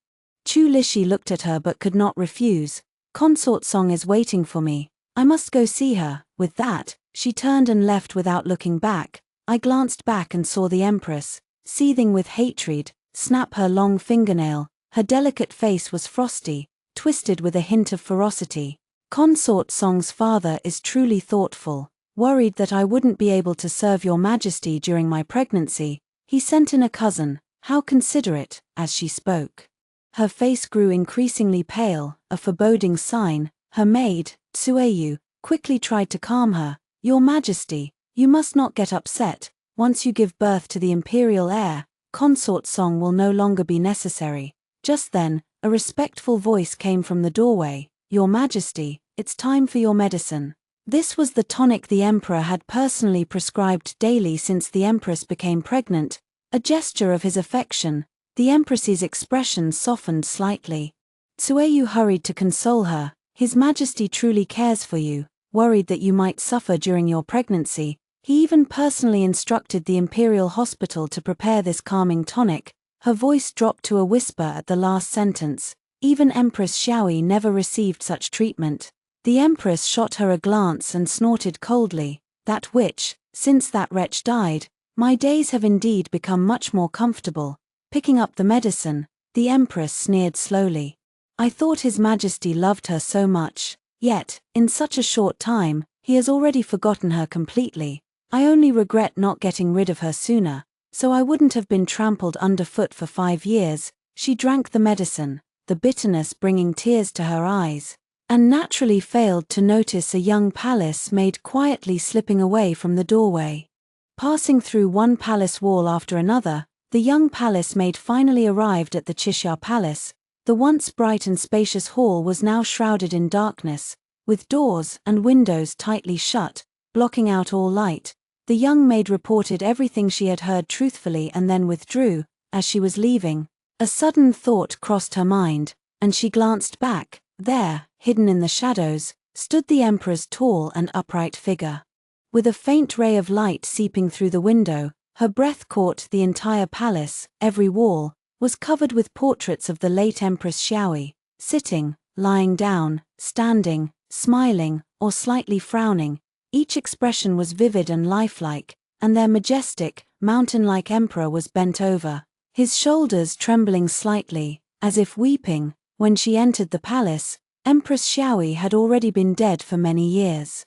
Chu Lixi looked at her but could not refuse. Consort Song is waiting for me. I must go see her. With that, she turned and left without looking back. I glanced back and saw the empress, seething with hatred, snap her long fingernail. Her delicate face was frosty, twisted with a hint of ferocity. Consort Song's father is truly thoughtful. Worried that I wouldn't be able to serve your Majesty during my pregnancy, he sent in a cousin. How considerate. As she spoke, her face grew increasingly pale, a foreboding sign. Her maid, Tsueyu, quickly tried to calm her. Your Majesty, you must not get upset. Once you give birth to the imperial heir, Consort Song will no longer be necessary. Just then, a respectful voice came from the doorway. Your Majesty, it's time for your medicine. This was the tonic the emperor had personally prescribed daily since the empress became pregnant, a gesture of his affection. The empress's expression softened slightly. Tsueyu hurried to console her. His Majesty truly cares for you, worried that you might suffer during your pregnancy. He even personally instructed the imperial hospital to prepare this calming tonic. Her voice dropped to a whisper at the last sentence. Even Empress Xiaoi never received such treatment. The empress shot her a glance and snorted coldly. That witch, since that wretch died, My days have indeed become much more comfortable. Picking up the medicine, the Empress sneered slowly. I thought His Majesty loved her so much, yet, in such a short time, he has already forgotten her completely. I only regret not getting rid of her sooner, so I wouldn't have been trampled underfoot for 5 years. She drank the medicine, the bitterness bringing tears to her eyes, and naturally failed to notice a young palace maid quietly slipping away from the doorway. Passing through one palace wall after another, the young palace maid finally arrived at the Xianxia Palace. The once bright and spacious hall was now shrouded in darkness, with doors and windows tightly shut, blocking out all light. The young maid reported everything she had heard truthfully and then withdrew. As she was leaving, a sudden thought crossed her mind, and she glanced back. There, hidden in the shadows, stood the Emperor's tall and upright figure. With a faint ray of light seeping through the window, her breath caught the entire palace. Every wall was covered with portraits of the late Empress Xiaoi, sitting, lying down, standing, smiling, or slightly frowning. Each expression was vivid and lifelike, and their majestic, mountain-like emperor was bent over, his shoulders trembling slightly, as if weeping. When she entered the palace, Empress Xiaoi had already been dead for many years.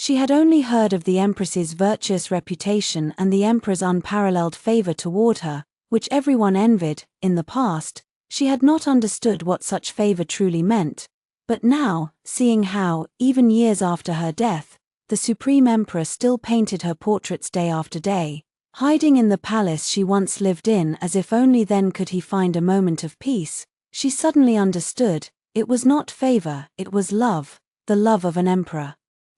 She had only heard of the Empress's virtuous reputation and the Emperor's unparalleled favor toward her, which everyone envied. In the past, she had not understood what such favor truly meant. But now, seeing how, even years after her death, the Supreme Emperor still painted her portraits day after day, hiding in the palace she once lived in as if only then could he find a moment of peace, she suddenly understood. It was not favor, it was love, the love of an emperor.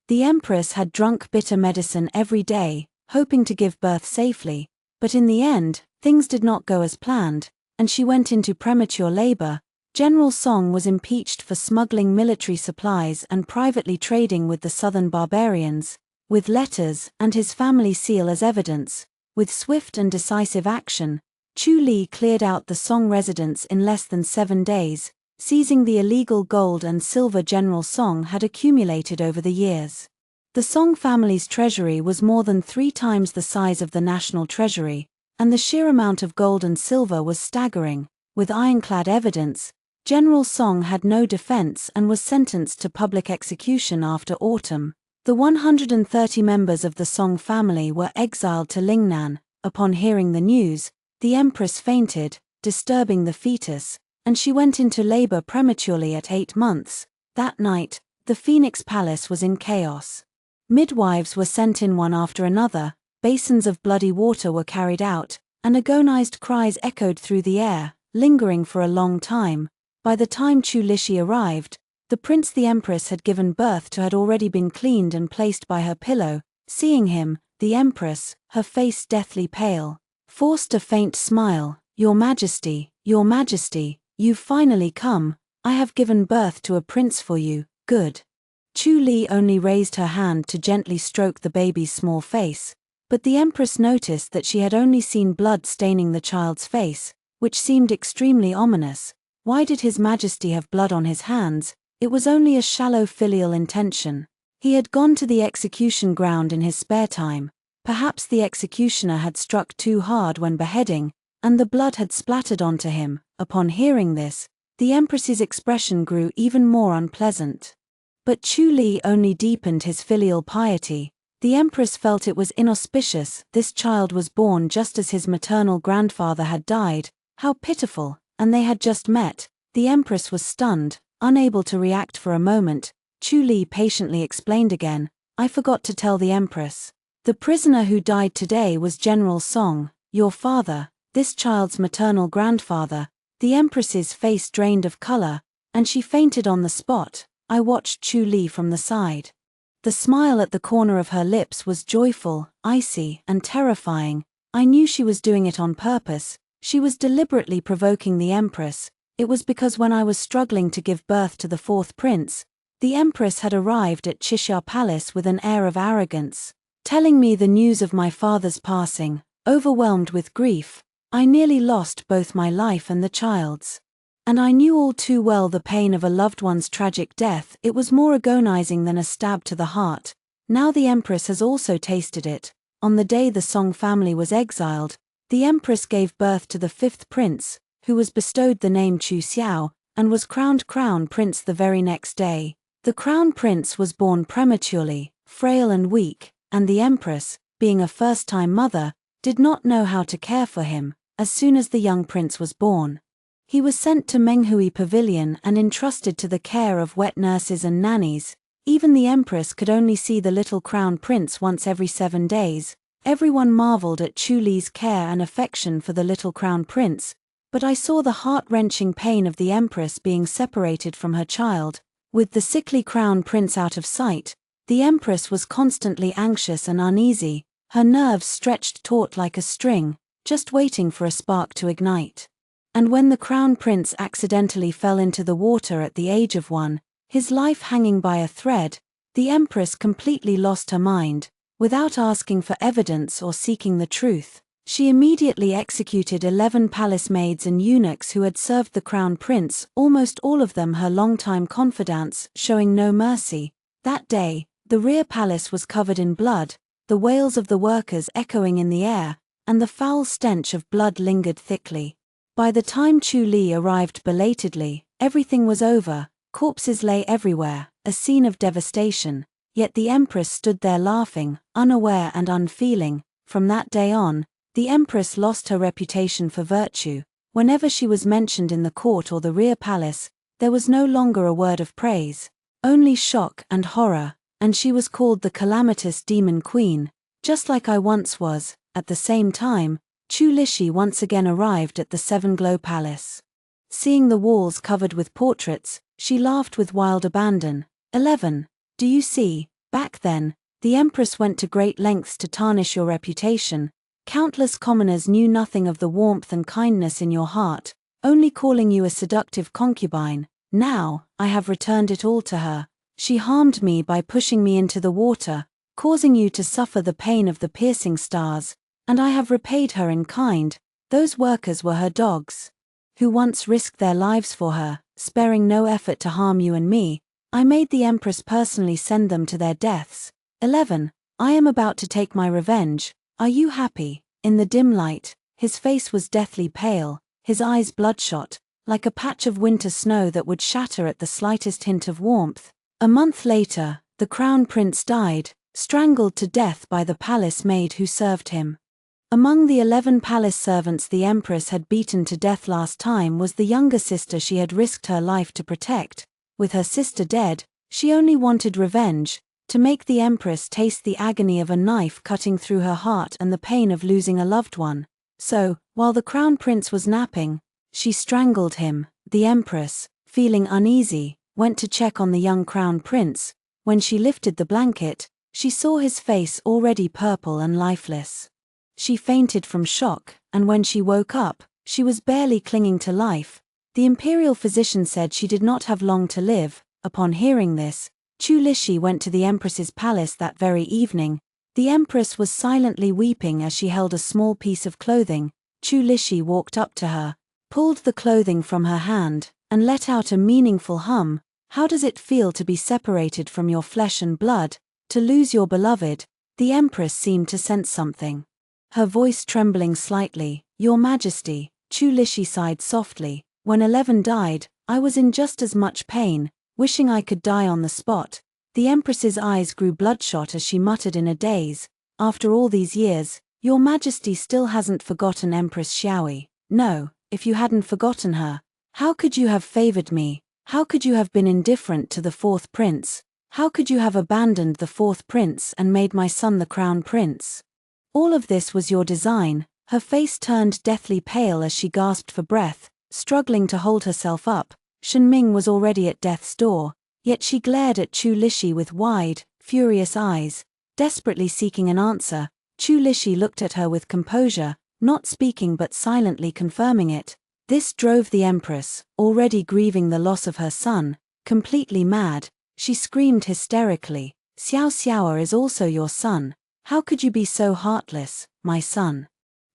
The Empress had drunk bitter medicine every day, hoping to give birth safely, but in the end, things did not go as planned, and she went into premature labor. General Song was impeached for smuggling military supplies and privately trading with the southern barbarians, with letters and his family seal as evidence. With swift and decisive action, Chu Li cleared out the Song residence in less than 7 days, seizing the illegal gold and silver General Song had accumulated over the years. The Song family's treasury was more than 3 times the size of the national treasury, and the sheer amount of gold and silver was staggering. With ironclad evidence, General Song had no defense and was sentenced to public execution after autumn. The 130 members of the Song family were exiled to Lingnan. Upon hearing the news, the Empress fainted, disturbing the fetus, and she went into labor prematurely at 8 months. That night, the Phoenix Palace was in chaos. Midwives were sent in one after another, basins of bloody water were carried out, and agonized cries echoed through the air, lingering for a long time. By the time Chu Lishi arrived, the prince the Empress had given birth to had already been cleaned and placed by her pillow. Seeing him, the Empress, her face deathly pale, forced a faint smile. Your Majesty, you've finally come. I have given birth to a prince for you. Good. Chu Li only raised her hand to gently stroke the baby's small face, but the Empress noticed that she had only seen blood staining the child's face, which seemed extremely ominous. Why did His Majesty have blood on his hands? It was only a shallow filial intention. He had gone to the execution ground in his spare time. Perhaps the executioner had struck too hard when beheading, and the blood had splattered onto him. Upon hearing this, the Empress's expression grew even more unpleasant. But Chu Li only deepened his filial piety. The Empress felt it was inauspicious. This child was born just as his maternal grandfather had died. How pitiful, and they had just met. The Empress was stunned, unable to react for a moment. Chu Li patiently explained again, I forgot to tell the Empress. The prisoner who died today was General Song, your father, this child's maternal grandfather. The Empress's face drained of color, and she fainted on the spot. I watched Chu Li from the side. The smile at the corner of her lips was joyful, icy, and terrifying. I knew she was doing it on purpose. She was deliberately provoking the Empress. It was because when I was struggling to give birth to the 4th prince, the Empress had arrived at Xianxia Palace with an air of arrogance, telling me the news of my father's passing. Overwhelmed with grief, I nearly lost both my life and the child's. And I knew all too well the pain of a loved one's tragic death. It was more agonizing than a stab to the heart. Now the Empress has also tasted it. on the day the Song family was exiled, the empress gave birth to the fifth prince, who was bestowed the name Chu Xiao, and was crowned crown prince the very next day. The crown prince was born prematurely, frail and weak, and the empress, being a first-time mother, did not know how to care for him. As soon as the young prince was born, he was sent to Menghui Pavilion and entrusted to the care of wet nurses and nannies. Even the empress could only see the little crown prince once every 7 days. Everyone marveled at Chu Li's care and affection for the little crown prince, but I saw the heart-wrenching pain of the empress being separated from her child. With the sickly crown prince out of sight, the empress was constantly anxious and uneasy, her nerves stretched taut like a string, just waiting for a spark to ignite. And when the crown prince accidentally fell into the water at the age of 1, his life hanging by a thread, the empress completely lost her mind. Without asking for evidence or seeking the truth, she immediately executed 11 palace maids and eunuchs who had served the crown prince, almost all of them her longtime confidants, showing no mercy. That day, the rear palace was covered in blood, the wails of the workers echoing in the air, and the foul stench of blood lingered thickly. By the time Chu Li arrived belatedly, everything was over, corpses lay everywhere, a scene of devastation, yet the empress stood there laughing, unaware and unfeeling. From that day on, the empress lost her reputation for virtue. Whenever she was mentioned in the court or the rear palace, there was no longer a word of praise, only shock and horror, and she was called the calamitous demon queen, just like I once was. At the same time, Chu Lishi once again arrived at the Seven Glow Palace. Seeing the walls covered with portraits, she laughed with wild abandon. 11. Do you see, back then, the empress went to great lengths to tarnish your reputation. Countless commoners knew nothing of the warmth and kindness in your heart, only calling you a seductive concubine. Now, I have returned it all to her. She harmed me by pushing me into the water, causing you to suffer the pain of the piercing stars, and I have repaid her in kind. Those workers were her dogs, who once risked their lives for her, sparing no effort to harm you and me. I made the empress personally send them to their deaths. 11. I am about to take my revenge. Are you happy? In the dim light, his face was deathly pale, his eyes bloodshot, like a patch of winter snow that would shatter at the slightest hint of warmth. A month later, the crown prince died, strangled to death by the palace maid who served him. Among the 11 palace servants the empress had beaten to death last time was the younger sister she had risked her life to protect. With her sister dead, she only wanted revenge, to make the empress taste the agony of a knife cutting through her heart and the pain of losing a loved one. So, while the crown prince was napping, she strangled him. The empress, feeling uneasy, went to check on the young crown prince. When she lifted the blanket, she saw his face already purple and lifeless. She fainted from shock, and when she woke up, she was barely clinging to life. The imperial physician said she did not have long to live. Upon hearing this, Chu Lishi went to the empress's palace that very evening. The empress was silently weeping as she held a small piece of clothing. Chu Lishi walked up to her, pulled the clothing from her hand, and let out a meaningful hum. How does it feel to be separated from your flesh and blood, to lose your beloved? The empress seemed to sense something, her voice trembling slightly. Your Majesty, Chu Lishi sighed softly. When 11 died, I was in just as much pain, wishing I could die on the spot. The empress's eyes grew bloodshot as she muttered in a daze. After all these years, your Majesty still hasn't forgotten Empress Xiaoi. No, if you hadn't forgotten her, how could you have favored me? How could you have been indifferent to the fourth prince? How could you have abandoned the fourth prince and made my son the crown prince? All of this was your design. Her face turned deathly pale as she gasped for breath, struggling to hold herself up. Shen Ming was already at death's door, yet she glared at Chu Lishi with wide, furious eyes, desperately seeking an answer. Chu Lishi looked at her with composure, not speaking but silently confirming it. This drove the empress, already grieving the loss of her son, completely mad. She screamed hysterically, Xiao Xiao is also your son. How could you be so heartless, my son?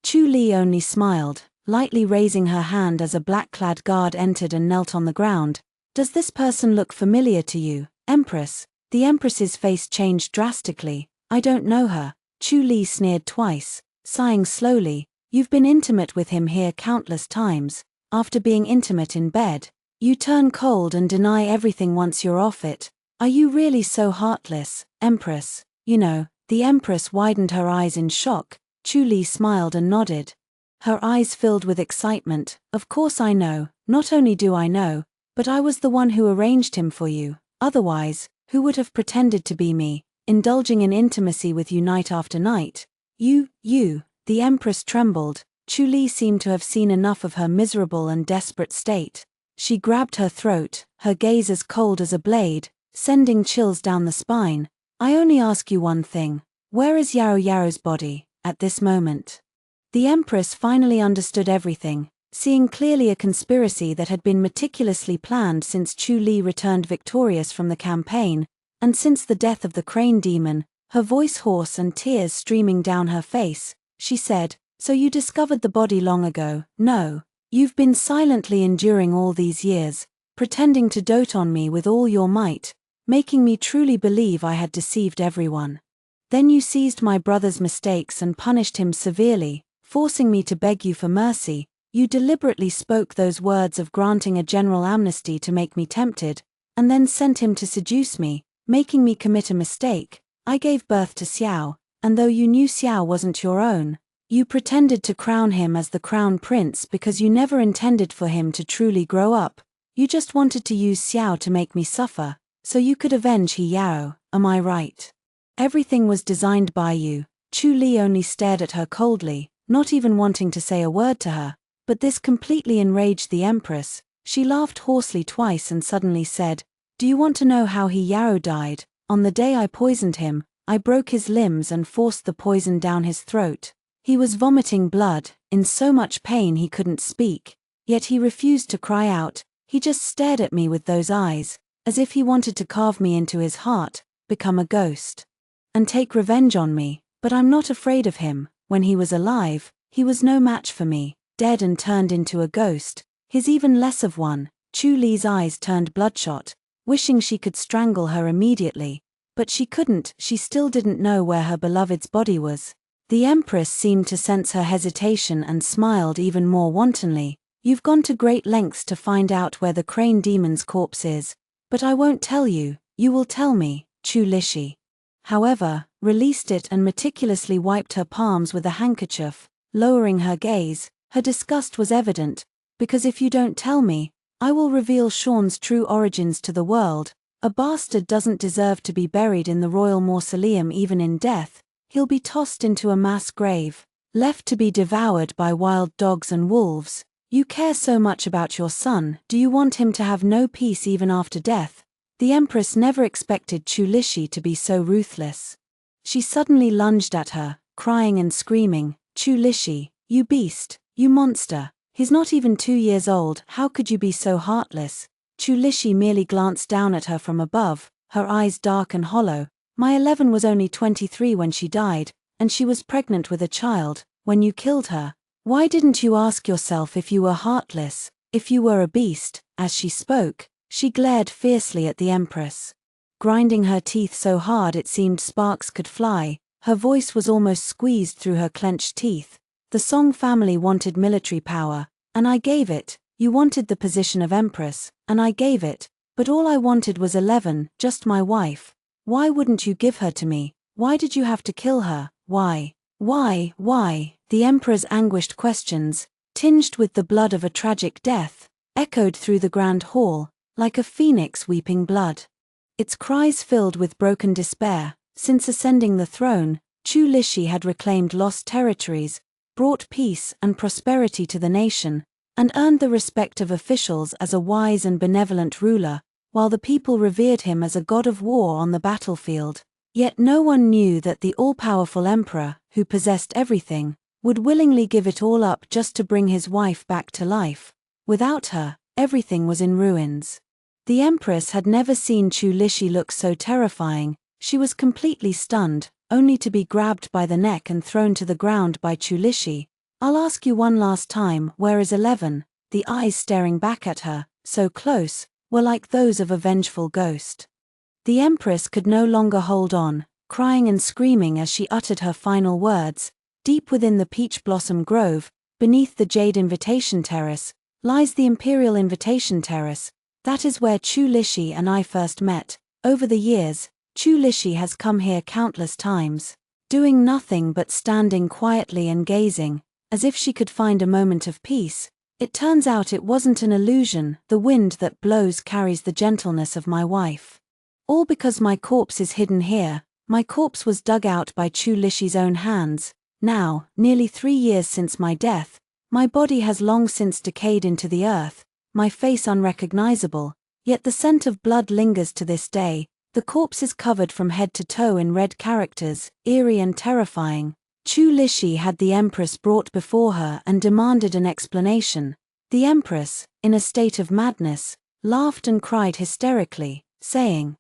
Chu Li only smiled, lightly raising her hand as a black-clad guard entered and knelt on the ground. Does this person look familiar to you, Empress? The Empress's face changed drastically. I don't know her. Chu Li sneered twice, sighing slowly. You've been intimate with him here countless times. After being intimate in bed, you turn cold and deny everything once you're off it. Are you really so heartless, Empress? You know, the Empress widened her eyes in shock. Chu Li smiled and nodded. Her eyes filled with excitement. Of course I know. Not only do I know, but I was the one who arranged him for you. Otherwise, who would have pretended to be me, indulging in intimacy with you night after night? You. The Empress trembled. Chu Li seemed to have seen enough of her miserable and desperate state. She grabbed her throat, her gaze as cold as a blade, sending chills down the spine. I only ask you one thing. Where is Yao's body, at this moment? The Empress finally understood everything, seeing clearly a conspiracy that had been meticulously planned since Chu Li returned victorious from the campaign, and since the death of the crane demon. Her voice hoarse and tears streaming down her face, she said, So you discovered the body long ago? No. You've been silently enduring all these years, pretending to dote on me with all your might, making me truly believe I had deceived everyone. Then you seized my brother's mistakes and punished him severely, forcing me to beg you for mercy. You deliberately spoke those words of granting a general amnesty to make me tempted, and then sent him to seduce me, making me commit a mistake. I gave birth to Xiao, and though you knew Xiao wasn't your own, you pretended to crown him as the crown prince because you never intended for him to truly grow up. You just wanted to use Xiao to make me suffer, so you could avenge Yao, am I right? Everything was designed by you. Chu Li only stared at her coldly, not even wanting to say a word to her, but this completely enraged the Empress. She laughed hoarsely twice and suddenly said, Do you want to know how Yao died? On the day I poisoned him, I broke his limbs and forced the poison down his throat. He was vomiting blood, in so much pain he couldn't speak. Yet he refused to cry out, he just stared at me with those eyes, as if he wanted to carve me into his heart, become a ghost, and take revenge on me. But I'm not afraid of him. When he was alive, he was no match for me. Dead and turned into a ghost, he's even less of one. Chu Li's eyes turned bloodshot, wishing she could strangle her immediately. But she couldn't, she still didn't know where her beloved's body was. The Empress seemed to sense her hesitation and smiled even more wantonly. You've gone to great lengths to find out where the crane demon's corpse is, but I won't tell you, you will tell me. Chu Lishi, however, released it and meticulously wiped her palms with a handkerchief, lowering her gaze. Her disgust was evident, because if you don't tell me, I will reveal Sean's true origins to the world. A bastard doesn't deserve to be buried in the royal mausoleum even in death. He'll be tossed into a mass grave, left to be devoured by wild dogs and wolves. You care so much about your son, do you want him to have no peace even after death? The Empress never expected Chu Lishi to be so ruthless. She suddenly lunged at her, crying and screaming, Chu Lishi, you beast, you monster. He's not even 2 years old, how could you be so heartless? Chu Lishi merely glanced down at her from above, her eyes dark and hollow. My 11 was only 23 when she died, and she was pregnant with a child, when you killed her. Why didn't you ask yourself if you were heartless, if you were a beast? As she spoke, she glared fiercely at the Empress, grinding her teeth so hard it seemed sparks could fly. Her voice was almost squeezed through her clenched teeth. The Song family wanted military power, and I gave it. You wanted the position of Empress, and I gave it. But all I wanted was 11, just my wife. Why wouldn't you give her to me? Why did you have to kill her? Why? The Emperor's anguished questions, tinged with the blood of a tragic death, echoed through the grand hall, like a phoenix weeping blood. Its cries filled with broken despair. Since ascending the throne, Chu Lishi had reclaimed lost territories, brought peace and prosperity to the nation, and earned the respect of officials as a wise and benevolent ruler, while the people revered him as a god of war on the battlefield. Yet no one knew that the all-powerful emperor, who possessed everything, would willingly give it all up just to bring his wife back to life. Without her, everything was in ruins. The Empress had never seen Chu Lishi look so terrifying. She was completely stunned, only to be grabbed by the neck and thrown to the ground by Chu Lishi. I'll ask you one last time, where is 11? The eyes staring back at her, so close, were like those of a vengeful ghost. The Empress could no longer hold on. crying and screaming as she uttered her final words. Deep within the peach blossom grove, beneath the Jade Invitation Terrace, lies the Imperial Invitation Terrace. That is where Chu Lixi and I first met. Over the years, Chu Lixi has come here countless times, doing nothing but standing quietly and gazing, as if she could find a moment of peace. It turns out it wasn't an illusion. The wind that blows carries the gentleness of my wife. All because my corpse is hidden here. My corpse was dug out by Chu Lixi's own hands. Now, nearly 3 years since my death, my body has long since decayed into the earth, my face unrecognizable, yet the scent of blood lingers to this day. The corpse is covered from head to toe in red characters, eerie and terrifying. Chu Lixi had the Empress brought before her and demanded an explanation. The Empress, in a state of madness, laughed and cried hysterically, saying,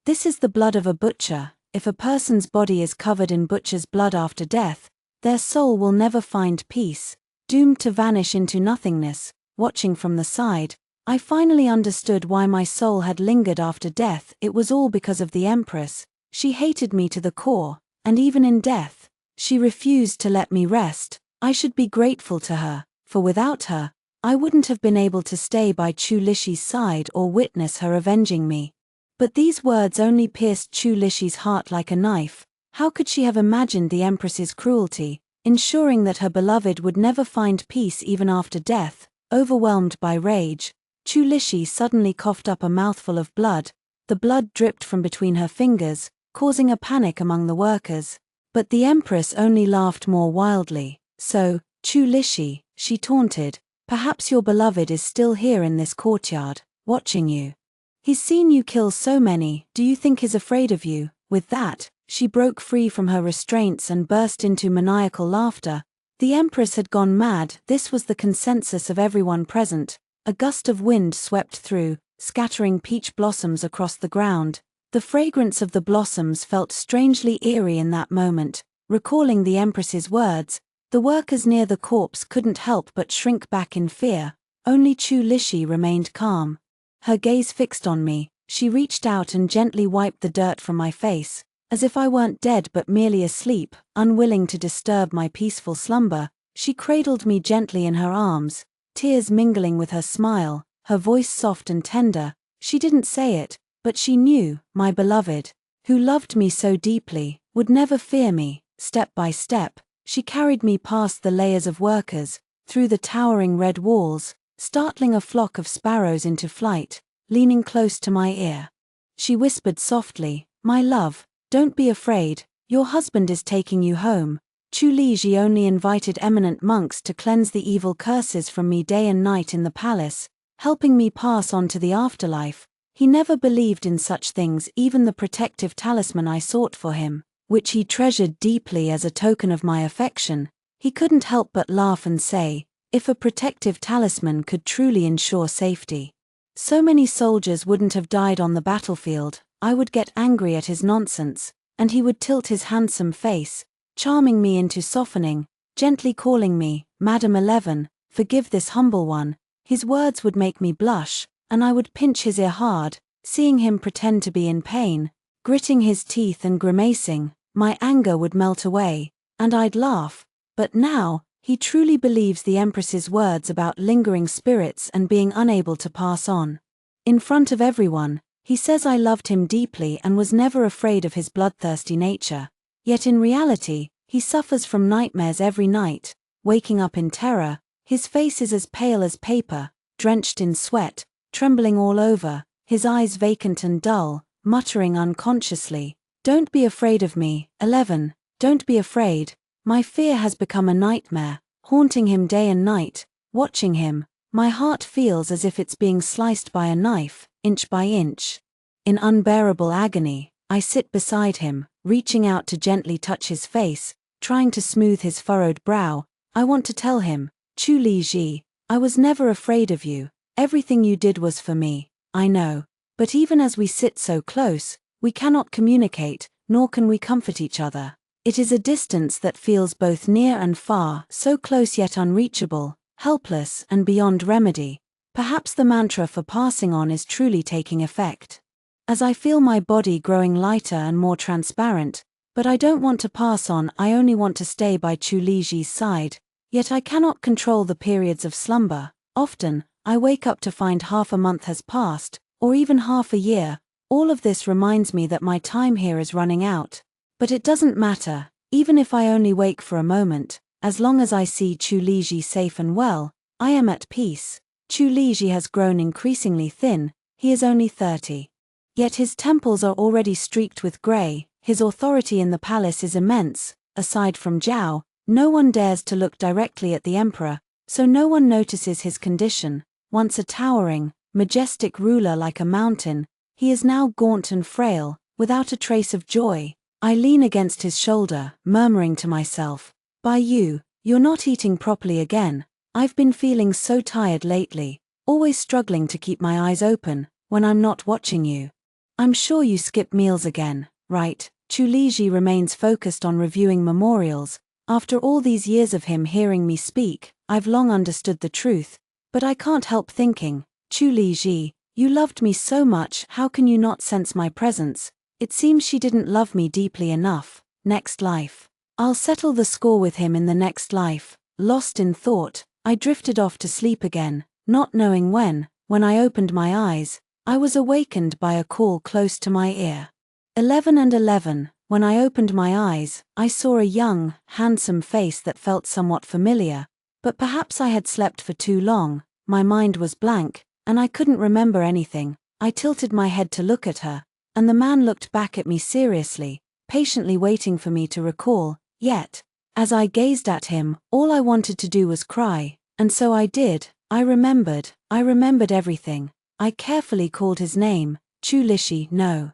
"This is the blood of a butcher. If a person's body is covered in butcher's blood after death, their soul will never find peace, doomed to vanish into nothingness." Watching from the side, I finally understood why my soul had lingered after death. It was all because of the Empress. She hated me to the core, and even in death, she refused to let me rest. I should be grateful to her, for without her, I wouldn't have been able to stay by Chu Lixi's side or witness her avenging me. But these words only pierced Chu Lixi's heart like a knife. How could she have imagined the Empress's cruelty, ensuring that her beloved would never find peace even after death? Overwhelmed by rage, Chu Lixi suddenly coughed up a mouthful of blood. The blood dripped from between her fingers, causing a panic among the workers. But the Empress only laughed more wildly. "So, Chu Lixi," she taunted, "perhaps your beloved is still here in this courtyard, watching you. He's seen you kill so many. Do you think he's afraid of you?" With that, she broke free from her restraints and burst into maniacal laughter. The Empress had gone mad. This was the consensus of everyone present. A gust of wind swept through, scattering peach blossoms across the ground. The fragrance of the blossoms felt strangely eerie in that moment. Recalling the Empress's words, the workers near the corpse couldn't help but shrink back in fear. Only Chu Lixi remained calm. Her gaze fixed on me, she reached out and gently wiped the dirt from my face, as if I weren't dead but merely asleep. Unwilling to disturb my peaceful slumber, she cradled me gently in her arms, tears mingling with her smile, her voice soft and tender. She didn't say it, but she knew, my beloved, who loved me so deeply, would never fear me. Step by step, she carried me past the layers of workers, through the towering red walls, startling a flock of sparrows into flight. Leaning close to my ear, she whispered softly, "My love, don't be afraid, your husband is taking you home. Chu Lixi only invited eminent monks to cleanse the evil curses from me day and night in the palace, helping me pass on to the afterlife. He never believed in such things. Even the protective talisman I sought for him, which he treasured deeply as a token of my affection, he couldn't help but laugh and say, if a protective talisman could truly ensure safety, so many soldiers wouldn't have died on the battlefield." I would get angry at his nonsense, and he would tilt his handsome face, charming me into softening, gently calling me, "Madam 11, forgive this humble one." His words would make me blush, and I would pinch his ear hard, seeing him pretend to be in pain. Gritting his teeth and grimacing, my anger would melt away, and I'd laugh. But now, he truly believes the Empress's words about lingering spirits and being unable to pass on. In front of everyone, he says I loved him deeply and was never afraid of his bloodthirsty nature. Yet in reality, he suffers from nightmares every night, waking up in terror. His face is as pale as paper, drenched in sweat, trembling all over, his eyes vacant and dull, muttering unconsciously, "Don't be afraid of me, 11, don't be afraid." My fear has become a nightmare, haunting him day and night. Watching him, my heart feels as if it's being sliced by a knife, inch by inch. In unbearable agony, I sit beside him, reaching out to gently touch his face, trying to smooth his furrowed brow. I want to tell him, "Chu Lixi, I was never afraid of you. Everything you did was for me, I know." But even as we sit so close, we cannot communicate, nor can we comfort each other. It is a distance that feels both near and far, so close yet unreachable, helpless and beyond remedy. Perhaps the mantra for passing on is truly taking effect. As I feel my body growing lighter and more transparent, But I don't want to pass on, I only want to stay by Chu Liji's side. Yet I cannot control the periods of slumber. Often, I wake up to find half a month has passed, or even half a year. All of this reminds me that my time here is running out. But it doesn't matter, even if I only wake for a moment, as long as I see Chu Liji safe and well, I am at peace. Chu Liji has grown increasingly thin, he is only 30. Yet his temples are already streaked with grey, his authority in the palace is immense. Aside from Zhao, no one dares to look directly at the emperor, so no one notices his condition. Once a towering, majestic ruler like a mountain, he is now gaunt and frail, without a trace of joy. I lean against his shoulder, murmuring to myself, "By you, you're not eating properly again. I've been feeling so tired lately, always struggling to keep my eyes open when I'm not watching you. I'm sure you skip meals again, right?" Chu Liji remains focused on reviewing memorials. After all these years of him hearing me speak, I've long understood the truth, but I can't help thinking, Chu Liji, you loved me so much, how can you not sense my presence? It seems she didn't love me deeply enough. Next life. I'll settle the score with him in the next life. Lost in thought, I drifted off to sleep again, not knowing when I opened my eyes, I was awakened by a call close to my ear. 11 and 11, when I opened my eyes, I saw a young, handsome face that felt somewhat familiar, but perhaps I had slept for too long, my mind was blank, and I couldn't remember anything. I tilted my head to look at her, and the man looked back at me seriously, patiently waiting for me to recall, yet, as I gazed at him, all I wanted to do was cry, and so I did. I remembered everything. I carefully called his name, Chu Lishi, no.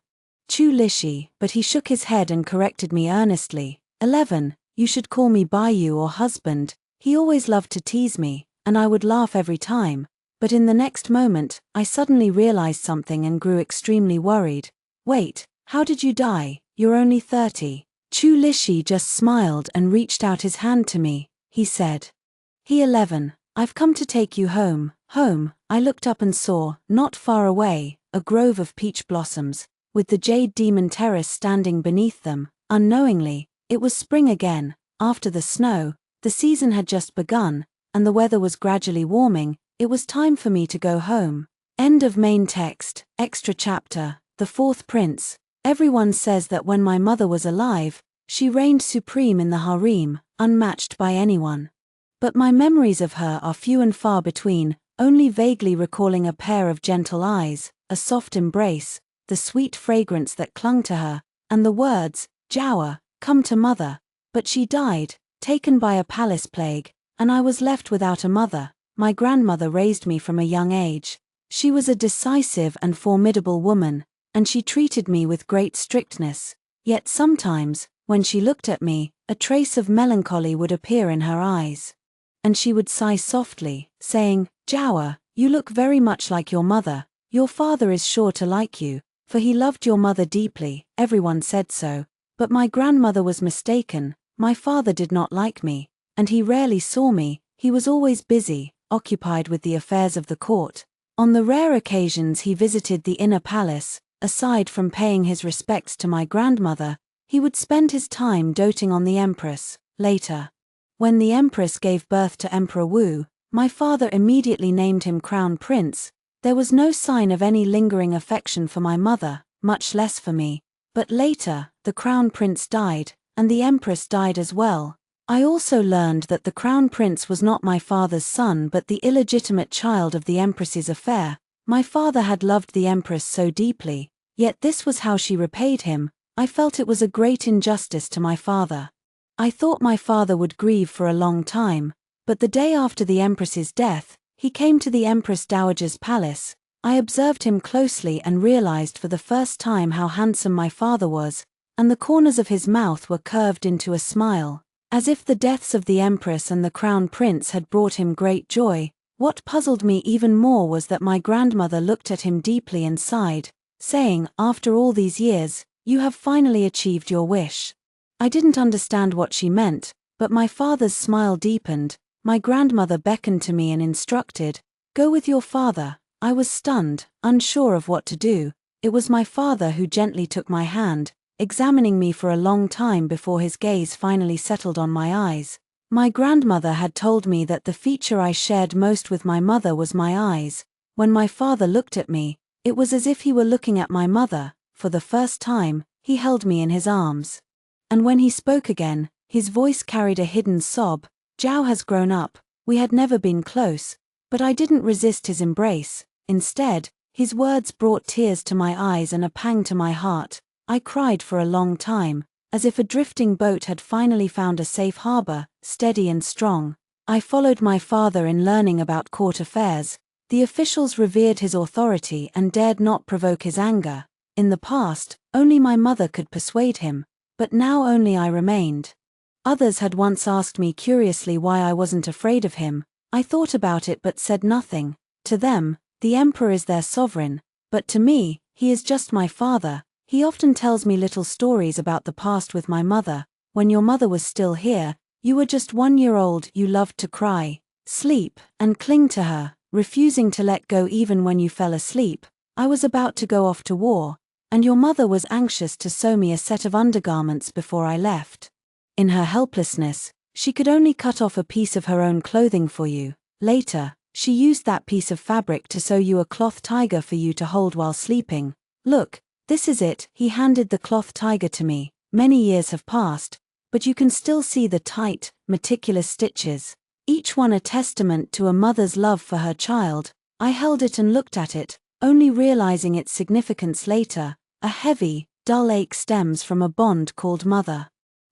Chu Lishi, but he shook his head and corrected me earnestly. 11, you should call me Baiyu or husband. He always loved to tease me, and I would laugh every time. But in the next moment, I suddenly realized something and grew extremely worried. Wait, how did you die? You're only 30. Chu Lishi just smiled and reached out his hand to me. He said, "He 11, I've come to take you home." Home, I looked up and saw, not far away, a grove of peach blossoms, with the jade demon terrace standing beneath them. Unknowingly, it was spring again. After the snow, the season had just begun, and the weather was gradually warming. It was time for me to go home. End of main text. Extra chapter. The Fourth Prince. Everyone says that when my mother was alive, she reigned supreme in the harem, unmatched by anyone. But my memories of her are few and far between, only vaguely recalling a pair of gentle eyes, a soft embrace, the sweet fragrance that clung to her, and the words, "Jawa, come to mother." But she died, taken by a palace plague, and I was left without a mother. My grandmother raised me from a young age. She was a decisive and formidable woman, and she treated me with great strictness. Yet sometimes, when she looked at me, a trace of melancholy would appear in her eyes. And she would sigh softly, saying, "Jawa, you look very much like your mother. Your father is sure to like you, for he loved your mother deeply." Everyone said so, but my grandmother was mistaken. My father did not like me, and he rarely saw me. He was always busy, occupied with the affairs of the court. On the rare occasions he visited the inner palace, aside from paying his respects to my grandmother, he would spend his time doting on the empress. Later, when the empress gave birth to Emperor Wu, my father immediately named him Crown Prince. There was no sign of any lingering affection for my mother, much less for me. But later, the Crown Prince died, and the empress died as well. I also learned that the Crown Prince was not my father's son but the illegitimate child of the empress's affair. My father had loved the empress so deeply, yet this was how she repaid him. I felt it was a great injustice to my father. I thought my father would grieve for a long time, but the day after the empress's death, he came to the Empress Dowager's palace. I observed him closely and realized for the first time how handsome my father was, and the corners of his mouth were curved into a smile, as if the deaths of the empress and the crown prince had brought him great joy. What puzzled me even more was that my grandmother looked at him deeply and sighed, saying, "After all these years, you have finally achieved your wish." I didn't understand what she meant, but my father's smile deepened. My grandmother beckoned to me and instructed, "Go with your father." I was stunned, unsure of what to do. It was my father who gently took my hand, examining me for a long time before his gaze finally settled on my eyes. My grandmother had told me that the feature I shared most with my mother was my eyes. When my father looked at me, it was as if he were looking at my mother. For the first time, he held me in his arms. And when he spoke again, his voice carried a hidden sob. Zhao has grown up. We had never been close, but I didn't resist his embrace. Instead, his words brought tears to my eyes and a pang to my heart. I cried for a long time, as if a drifting boat had finally found a safe harbor, steady and strong. I followed my father in learning about court affairs. The officials revered his authority and dared not provoke his anger. In the past, only my mother could persuade him, but now only I remained. Others had once asked me curiously why I wasn't afraid of him. I thought about it but said nothing. To them, the emperor is their sovereign, but to me, he is just my father. He often tells me little stories about the past with my mother. When your mother was still here, you were just 1 year old, you loved to cry, sleep, and cling to her, refusing to let go even when you fell asleep. I was about to go off to war, and your mother was anxious to sew me a set of undergarments before I left. In her helplessness, she could only cut off a piece of her own clothing for you. Later, she used that piece of fabric to sew you a cloth tiger for you to hold while sleeping. Look, this is it. He handed the cloth tiger to me. Many years have passed, but you can still see the tight, meticulous stitches, each one a testament to a mother's love for her child. I held it and looked at it, only realizing its significance later. A heavy, dull ache stems from a bond called mother.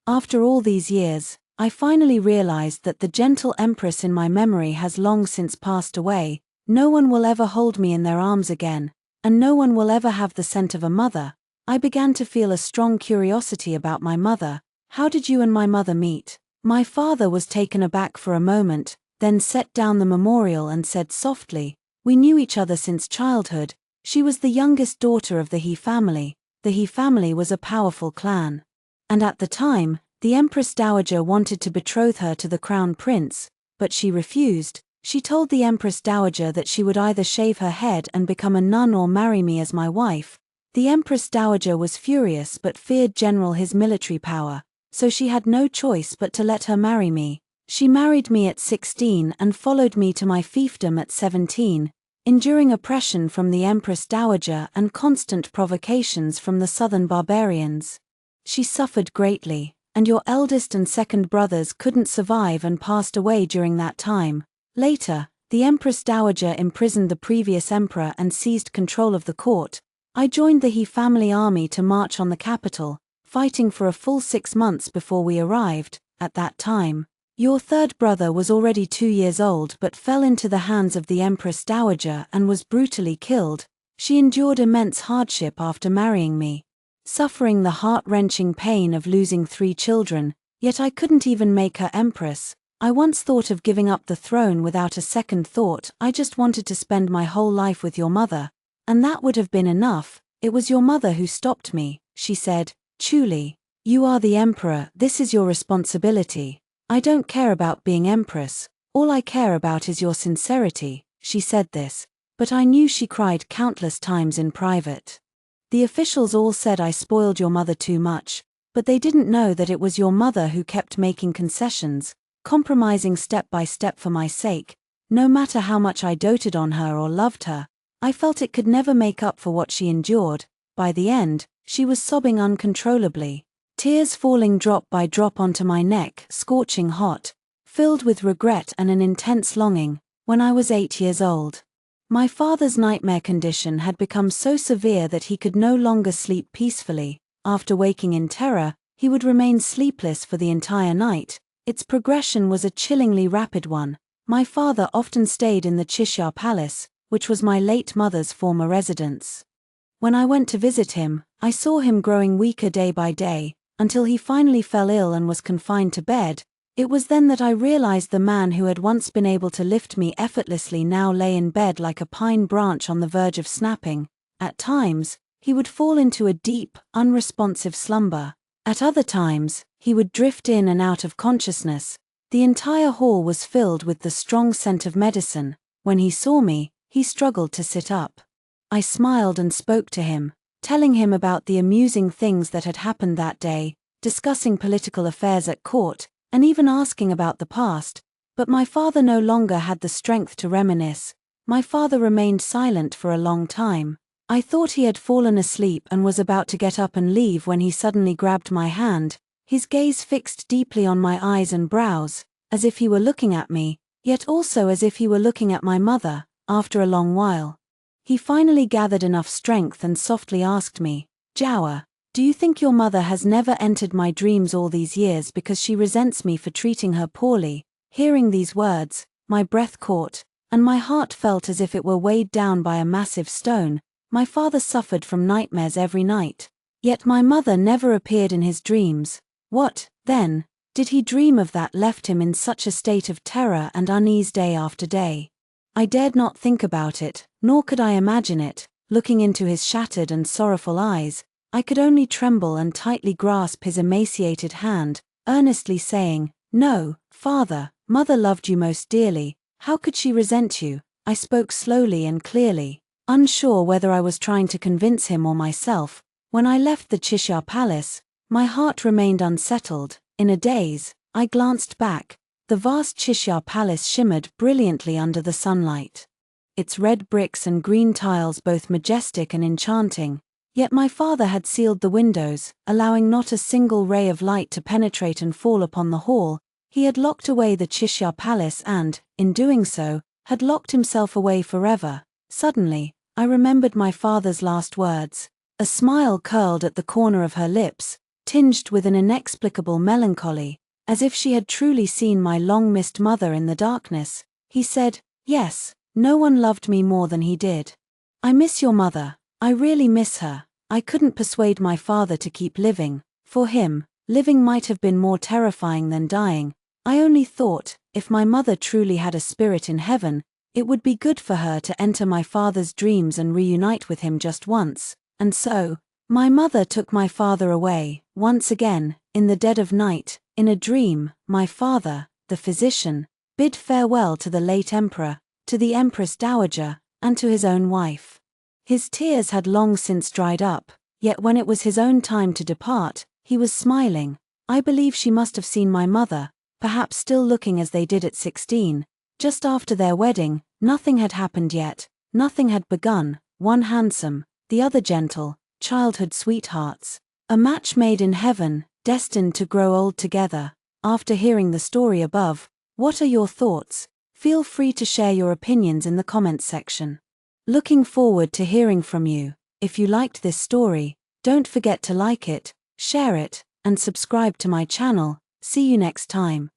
After all these years, I finally realized that the gentle empress in my memory has long since passed away. No one will ever hold me in their arms again, and no one will ever have the scent of a mother. I began to feel a strong curiosity about my mother. How did you and my mother meet? My father was taken aback for a moment, then set down the memorial and said softly, "We knew each other since childhood. She was the youngest daughter of the He family. The He family was a powerful clan. And at the time, the Empress Dowager wanted to betroth her to the Crown Prince, but she refused. She told the Empress Dowager that she would either shave her head and become a nun or marry me as my wife. The Empress Dowager was furious but feared his military power, so she had no choice but to let her marry me. She married me at 16 and followed me to my fiefdom at 17, enduring oppression from the Empress Dowager and constant provocations from the southern barbarians. She suffered greatly, and your eldest and second brothers couldn't survive and passed away during that time. Later, the Empress Dowager imprisoned the previous emperor and seized control of the court. I joined the He family army to march on the capital, fighting for a full 6 months before we arrived. At that time, your third brother was already 2 years old but fell into the hands of the Empress Dowager and was brutally killed. She endured immense hardship after marrying me, suffering the heart-wrenching pain of losing 3 children, yet I couldn't even make her empress. I once thought of giving up the throne without a second thought. I just wanted to spend my whole life with your mother, and that would have been enough. It was your mother who stopped me. She said, "Truly, you are the emperor, this is your responsibility. I don't care about being empress, all I care about is your sincerity." She said this, but I knew she cried countless times in private. The officials all said I spoiled your mother too much, but they didn't know that it was your mother who kept making concessions, compromising step by step for my sake. No matter how much I doted on her or loved her, I felt it could never make up for what she endured. By the end, she was sobbing uncontrollably, tears falling drop by drop onto my neck, scorching hot, filled with regret and an intense longing. When I was 8 years old, my father's nightmare condition had become so severe that he could no longer sleep peacefully. After waking in terror, he would remain sleepless for the entire night. Its progression was a chillingly rapid one. My father often stayed in the Chishya Palace, which was my late mother's former residence. When I went to visit him, I saw him growing weaker day by day, until he finally fell ill and was confined to bed. It was then that I realized the man who had once been able to lift me effortlessly now lay in bed like a pine branch on the verge of snapping. At times, he would fall into a deep, unresponsive slumber. At other times, he would drift in and out of consciousness. The entire hall was filled with the strong scent of medicine. When he saw me, he struggled to sit up. I smiled and spoke to him. telling him about the amusing things that had happened that day, discussing political affairs at court, and even asking about the past. But my father no longer had the strength to reminisce. My father remained silent for a long time. I thought he had fallen asleep and was about to get up and leave when he suddenly grabbed my hand, his gaze fixed deeply on my eyes and brows, as if he were looking at me, yet also as if he were looking at my mother. After a long while, he finally gathered enough strength and softly asked me, "Jiawa, do you think your mother has never entered my dreams all these years because she resents me for treating her poorly?" Hearing these words, my breath caught, and my heart felt as if it were weighed down by a massive stone. My father suffered from nightmares every night. Yet my mother never appeared in his dreams. What, then, did he dream of that left him in such a state of terror and unease day after day? I dared not think about it, nor could I imagine it. Looking into his shattered and sorrowful eyes, I could only tremble and tightly grasp his emaciated hand, earnestly saying, "No, father, mother loved you most dearly. How could she resent you?" I spoke slowly and clearly, unsure whether I was trying to convince him or myself. When I left the Xianxia palace, my heart remained unsettled. In a daze, I glanced back. The vast Xianxia palace shimmered brilliantly under the sunlight. Its red bricks and green tiles both majestic and enchanting. Yet my father had sealed the windows, allowing not a single ray of light to penetrate and fall upon the hall. He had locked away the Xianxia palace and, in doing so, had locked himself away forever. Suddenly, I remembered my father's last words. A smile curled at the corner of her lips, tinged with an inexplicable melancholy, as if she had truly seen my long-missed mother in the darkness. He said, "Yes, no one loved me more than he did. I miss your mother. I really miss her." I couldn't persuade my father to keep living. For him, living might have been more terrifying than dying. I only thought, if my mother truly had a spirit in heaven, it would be good for her to enter my father's dreams and reunite with him just once. And so, my mother took my father away. Once again, in the dead of night, in a dream, my father, the physician, bid farewell to the late emperor, to the Empress Dowager, and to his own wife. His tears had long since dried up, yet when it was his own time to depart, he was smiling. I believe she must have seen my mother, perhaps still looking as they did at 16, just after their wedding. Nothing had happened yet, nothing had begun, one handsome, the other gentle, childhood sweethearts. A match made in heaven, destined to grow old together. After hearing the story above, what are your thoughts? Feel free to share your opinions in the comments section. Looking forward to hearing from you. If you liked this story, don't forget to like it, share it, and subscribe to my channel. See you next time.